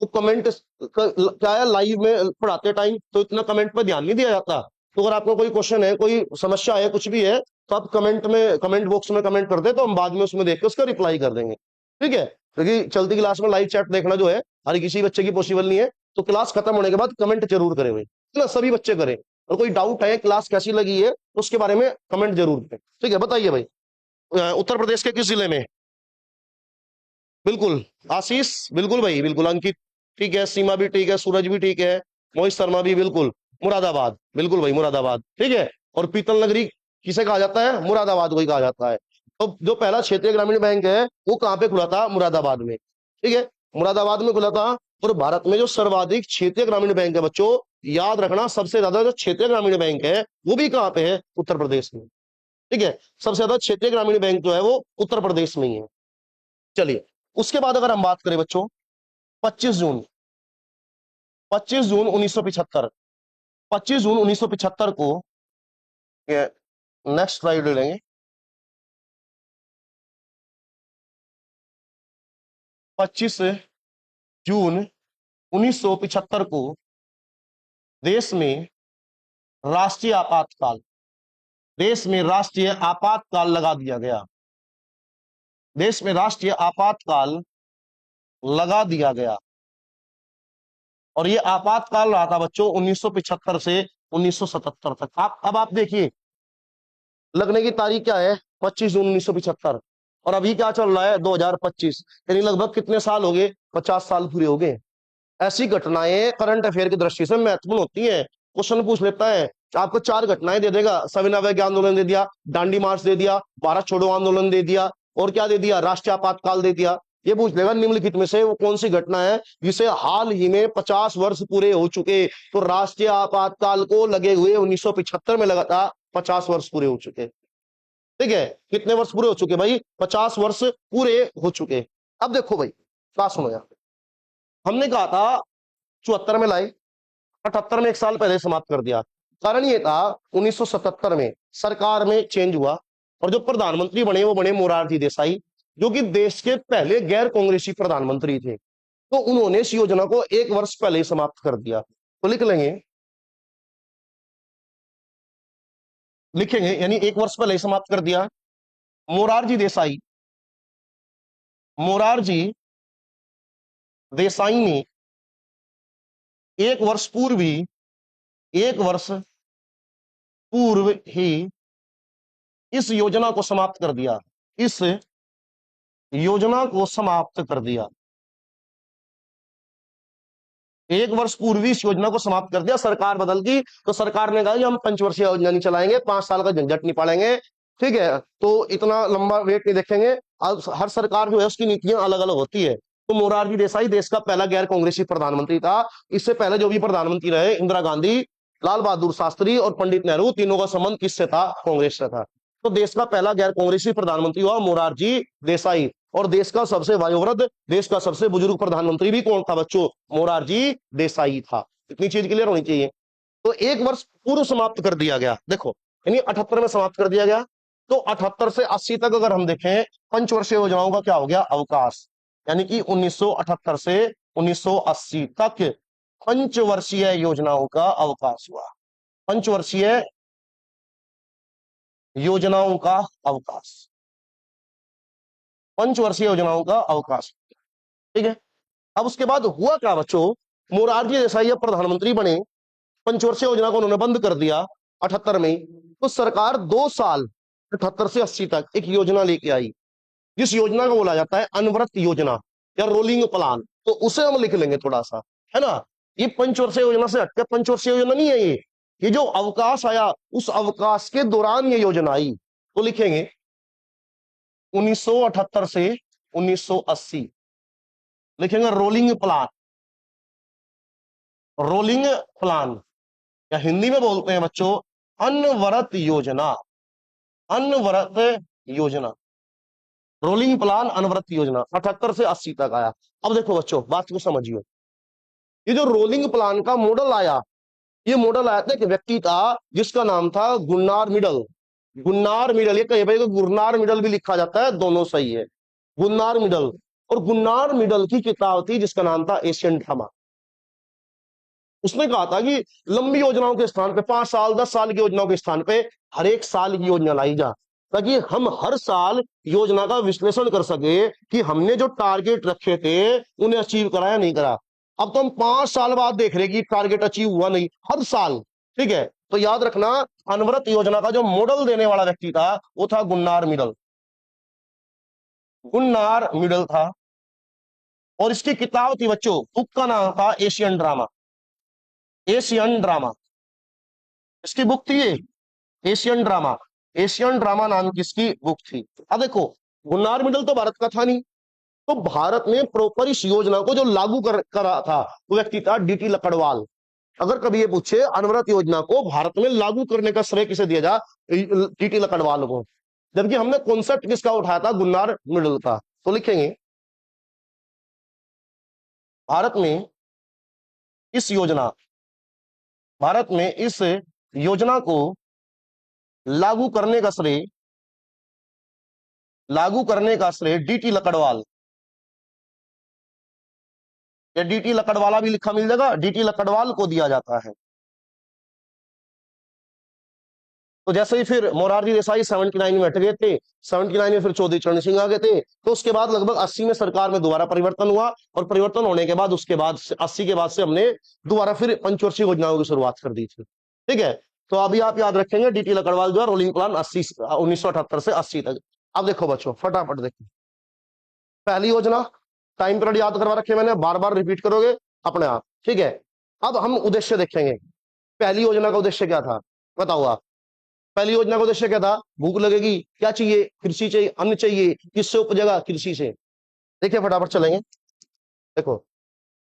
तो कमेंट, क्या है, लाइव में पढ़ाते टाइम तो इतना कमेंट पर ध्यान नहीं दिया जाता। तो अगर आपको कोई क्वेश्चन है, कोई समस्या है, कुछ भी है, तो आप कमेंट में, कमेंट बॉक्स में कमेंट कर दे, तो हम बाद में उसमें देख के उसका रिप्लाई कर देंगे। ठीक है, क्योंकि चलती क्लास में लाइव चैट देखना जो है हर किसी बच्चे की पॉसिबल नहीं है। तो क्लास खत्म होने के बाद कमेंट जरूर करें भाई, ना सभी बच्चे करें। और कोई डाउट है, क्लास कैसी लगी है, उसके बारे में कमेंट जरूर करें। ठीक है, बताइए भाई, उत्तर प्रदेश के किस जिले में। बिल्कुल आशीष, बिल्कुल भाई, बिल्कुल अंकित, ठीक है, सीमा भी ठीक है, सूरज भी ठीक है, मोहित शर्मा भी बिल्कुल, मुरादाबाद, बिल्कुल भाई मुरादाबाद, ठीक है। और पीतल नगरी किसे कहा जाता है, मुरादाबाद को ही कहा जाता है। तो जो पहला क्षेत्रीय ग्रामीण बैंक है वो कहाँ पे खुला था, मुरादाबाद में। ठीक है, मुरादाबाद में खुला था। और भारत में जो सर्वाधिक क्षेत्रीय ग्रामीण बैंक है बच्चों, याद रखना, सबसे ज्यादा जो क्षेत्रीय ग्रामीण बैंक है वो भी कहाँ पे है, उत्तर प्रदेश में। ठीक है, सबसे ज्यादा क्षेत्रीय ग्रामीण बैंक जो है वो उत्तर प्रदेश में ही है। चलिए, उसके बाद अगर हम बात करें बच्चों, 25 जून, 25 जून 1975, 25 जून 1975 को, नेक्स्ट स्लाइड ले लेंगे, 25 जून 1975 को देश में राष्ट्रीय आपातकाल, देश में राष्ट्रीय आपातकाल लगा दिया गया, देश में राष्ट्रीय आपातकाल लगा दिया गया। और ये आपातकाल रहा था बच्चों 1975 से 1977 तक। अब आप देखिए, लगने की तारीख क्या है, 25 जून 1975, और अभी क्या चल रहा है, 2025, यानी लगभग कितने साल हो गए, 50 साल पूरे हो गए। ऐसी घटनाएं करंट अफेयर की दृष्टि से महत्वपूर्ण होती हैं। क्वेश्चन पूछ लेता है, आपको 4 घटनाएं दे देगा, सविनय अवज्ञा आंदोलन दे दिया, दांडी मार्च दे दिया, भारत छोड़ो आंदोलन दे दिया, और क्या दे दिया, राष्ट्रीय आपातकाल दे दिया। ये पूछ लेगा निम्नलिखित में से वो कौन सी घटना है जिसे हाल ही में 50 वर्ष पूरे हो चुके। तो राष्ट्रीय आपातकाल को लगे हुए 1975 में लगा था, 50 वर्ष पूरे हो चुके। ठीक है, कितने वर्ष पूरे हो चुके भाई, 50 वर्ष पूरे हो चुके। अब देखो भाई, क्या सुनो यार, हमने कहा था 74 में लाई, 78 में 1 साल पहले समाप्त कर दिया। कारण ये था 1977 में सरकार में चेंज हुआ, और जो प्रधानमंत्री बने वो बने मोरारजी देसाई, जो कि देश के पहले गैर कांग्रेसी प्रधानमंत्री थे। तो उन्होंने इस योजना को 1 वर्ष पहले ही समाप्त कर दिया। तो लिख लेंगे, लिखेंगे, यानी 1 वर्ष पहले ही समाप्त कर दिया। मोरारजी देसाई, मोरारजी देसाई ने 1 वर्ष पूर्व ही, 1 वर्ष पूर्व ही इस योजना को समाप्त कर दिया, इस योजना को समाप्त कर दिया। 1 वर्ष पूर्व इस योजना को समाप्त कर दिया। सरकार बदल गई, तो सरकार ने कहा कि हम पंचवर्षीय योजना नहीं चलाएंगे, 5 साल का झंझट नहीं पालेंगे। ठीक है, तो इतना लंबा वेट नहीं देखेंगे। अब हर सरकार जो है उसकी नीतियां अलग अलग होती है। तो मोरारजी देसाई देश का पहला गैर कांग्रेसी प्रधानमंत्री था। इससे पहले जो भी प्रधानमंत्री रहे, इंदिरा गांधी, लाल बहादुर शास्त्री और पंडित नेहरू, तीनों का संबंध किससे था, कांग्रेस से था। तो देश का पहला गैर कांग्रेसी प्रधानमंत्री हुआ मोरारजी देसाई। और देश का सबसे वयोवृद्ध, देश का सबसे बुजुर्ग प्रधानमंत्री भी कौन था बच्चों, मोरारजी देसाई था। इतनी चीज क्लियर होनी चाहिए। तो 1 वर्ष पूर्व समाप्त कर दिया गया, देखो, यानी 78 में समाप्त कर दिया गया, तो 78 से 80 तक अगर हम देखें पंचवर्षीय योजनाओं का क्या हो गया, अवकाश। यानी कि 1978 से 1980 तक पंचवर्षीय योजनाओं का अवकाश हुआ। पंचवर्षीय योजनाओं का अवकाश, पंचवर्षीय योजनाओं का अवकाश। ठीक है। अब उसके बाद हुआ क्या बच्चों, मोरारजी देसाई अब प्रधानमंत्री बने, पंचवर्षीय योजना को उन्होंने बंद कर दिया 78 में। तो सरकार 2 साल 78 से 80 तक एक योजना लेके आई, जिस योजना को बोला जाता है अनवरत योजना या रोलिंग प्लान। तो उसे हम लिख लेंगे थोड़ा सा, है ना। ये पंचवर्षीय योजना से हटकर पंचवर्षीय योजना नहीं है ये जो अवकाश आया उस अवकाश के दौरान ये योजना आई। तो लिखेंगे 1978 से 1980, लिखेंगे रोलिंग प्लान, रोलिंग प्लान, या हिंदी में बोलते हैं बच्चों अनवरत योजना, अनवरत योजना, रोलिंग प्लान अनवरत योजना 78 से 80 तक आया। अब देखो बच्चों बात को समझियो, ये जो रोलिंग प्लान का मॉडल आया, ये मॉडल आया था एक व्यक्ति था जिसका नाम था गुन्नार मिडल। गुन्नार मिडल, ये कहीं पर गुरनार मिडल भी लिखा जाता है, दोनों सही है, गुन्नार मिडल। और गुन्नार मिडल की किताब थी जिसका नाम था एशियन ड्रामा। उसने कहा था कि लंबी योजनाओं के स्थान पे 5 साल 10 साल की योजनाओं के स्थान पे हर एक साल की योजना लाई जा, ताकि हम हर साल योजना का विश्लेषण कर सके कि हमने जो टारगेट रखे थे उन्हें अचीव करा या नहीं करा। अब तो हम 5 साल बाद देख रहे कि टारगेट अचीव हुआ नहीं, हर साल। ठीक है। तो याद रखना अनवरत योजना का जो मॉडल देने वाला व्यक्ति था वो था गुन्नार मिडल, गुन्नार मिडल था। और इसकी किताब थी बच्चों, बुक का नाम था एशियन ड्रामा, एशियन ड्रामा, इसकी बुक थी ये एशियन ड्रामा, एशियन ड्रामा नाम की इसकी बुक थी। अब देखो गुन्नार मिडल तो भारत का था नहीं, तो भारत में प्रॉपर इस योजना को जो लागू करा था वो व्यक्ति था डीटी लकड़वाल। अगर कभी ये पूछे अनवरत योजना को भारत में लागू करने का श्रेय किसे दिया जा, डीटी लकड़वाल को, जबकि हमने कॉन्सेप्ट किसका उठाया था, गुन्नार मिडल का। तो लिखेंगे भारत में इस योजना, भारत में इस योजना को लागू करने का श्रेय, लागू करने का श्रेय डीटी लकड़वाल, या डीटी लकड़वाला भी लिखा मिल जाएगा, डीटी लकड़वाल को दिया जाता है। तो जैसे ही फिर मोरारजी देसाई 79 में हट गए थे, 79 में फिर चौधरी चरण सिंह आ गए थे, तो उसके बाद लगभग 80 में सरकार में दोबारा परिवर्तन हुआ। और परिवर्तन होने के बाद उसके बाद 80 के बाद से हमने दोबारा फिर पंचवर्षीय योजनाओं की शुरुआत कर दी थी। ठीक है। तो अभी आप याद रखेंगे डीटी लकड़वाल जो है रोलिंग प्लान 1978 से 80 तक। अब देखो बच्चों फटाफट देखो, पहली योजना टाइम पीरियड याद करवा रखे मैंने, बार बार रिपीट करोगे अपने आप। ठीक है। अब हम उद्देश्य देखेंगे, पहली योजना का उद्देश्य क्या था बताओ आप। पहली योजना का उद्देश्य क्या था, भूख लगेगी क्या चाहिए, कृषि चाहिए, अन्न चाहिए, किससे उपजेगा, कृषि से। देखिए फटाफट चलेंगे। देखो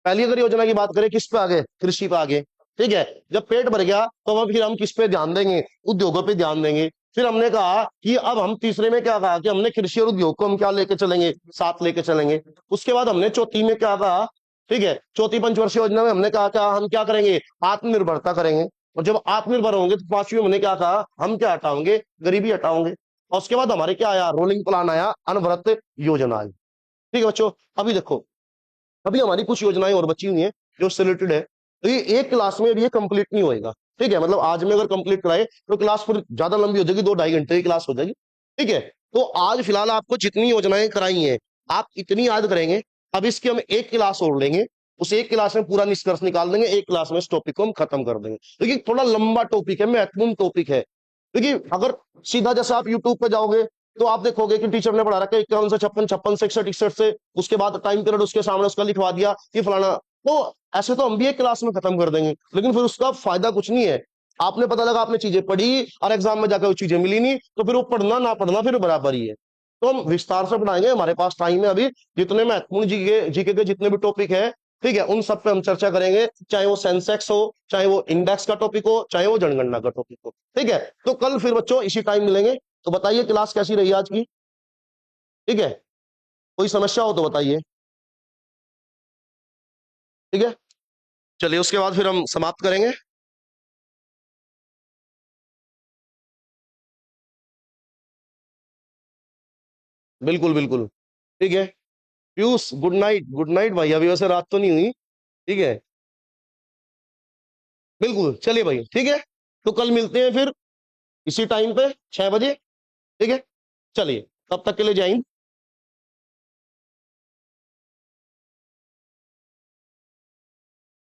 पहली अगर योजना की बात करें किस पे आगे, कृषि पे आगे। ठीक है। जब पेट भर गया तो अब फिर हम किस पे ध्यान देंगे, उद्योगों पे ध्यान देंगे। फिर हमने कहा कि अब हम तीसरे में क्या कहा कि हमने कृषि और उद्योग को हम क्या लेके चलेंगे, साथ लेके चलेंगे। उसके बाद हमने चौथी में क्या कहा, ठीक है, चौथी पंचवर्षीय योजना में हमने कहा क्या हम क्या करेंगे, आत्मनिर्भरता करेंगे। और जब आत्मनिर्भर होंगे तो पांचवी में हमने क्या कहा, हम क्या हटाओगे, गरीबी हटाओगे। और उसके बाद हमारे क्या आया, रोलिंग प्लान आया, अनवरत योजना आई। ठीक है बच्चों। अभी देखो अभी हमारी कुछ योजनाएं और बची हुई हैं जो उससे रिलेटेड है, तो ये एक क्लास में ये कंप्लीट नहीं होएगा। ठीक है। मतलब आज में अगर कंप्लीट कराए तो क्लास फिर ज्यादा लंबी हो जाएगी, 2-2.5 घंटे की क्लास हो जाएगी। ठीक है। तो आज फिलहाल आपको जितनी योजनाएं कराई हैं आप इतनी याद करेंगे। अब इसकी हम एक क्लास और लेंगे, उस एक क्लास में पूरा निष्कर्ष निकाल देंगे, एक क्लास में इस टॉपिक को हम खत्म कर देंगे। क्योंकि थोड़ा लंबा टॉपिक है, महत्वपूर्ण टॉपिक है। क्योंकि अगर सीधा जैसे आप यूट्यूब पे जाओगे तो आप देखोगे कि टीचर ने पढ़ा रखा है 51 से 56, 56 से 61, 61 से उसके बाद टाइम पीरियड उसके सामने उसका लिखवा दिया कि फलाना। तो ऐसे तो हम भी एक क्लास में खत्म कर देंगे, लेकिन फिर उसका फायदा कुछ नहीं है। आपने पता लगा आपने चीजें पढ़ी और एग्जाम में जाकर वो चीजें मिली नहीं, तो फिर वो पढ़ना ना पढ़ना फिर बराबर ही है। तो हम विस्तार से पढ़ाएंगे, हमारे पास टाइम है अभी। जितने महत्वपूर्ण जीके जीके के जितने भी टॉपिक है, ठीक है, उन सब पे हम चर्चा करेंगे, चाहे वो सेंसेक्स हो, चाहे वो इंडेक्स का टॉपिक हो, चाहे वो जनगणना का टॉपिक हो। ठीक है। तो कल फिर बच्चों इसी टाइम मिलेंगे। तो बताइए क्लास कैसी रही आज की। ठीक है। कोई समस्या हो तो बताइए। ठीक है। चलिए उसके बाद फिर हम समाप्त करेंगे। बिल्कुल बिल्कुल। ठीक है Piyush, good night, good night भाई, अभी वैसे रात तो नहीं हुई। ठीक है बिल्कुल, चलिए भाई, ठीक है। तो कल मिलते हैं फिर इसी टाइम पे 6 बजे। ठीक है, चलिए, तब तक के लिए जय हिंद।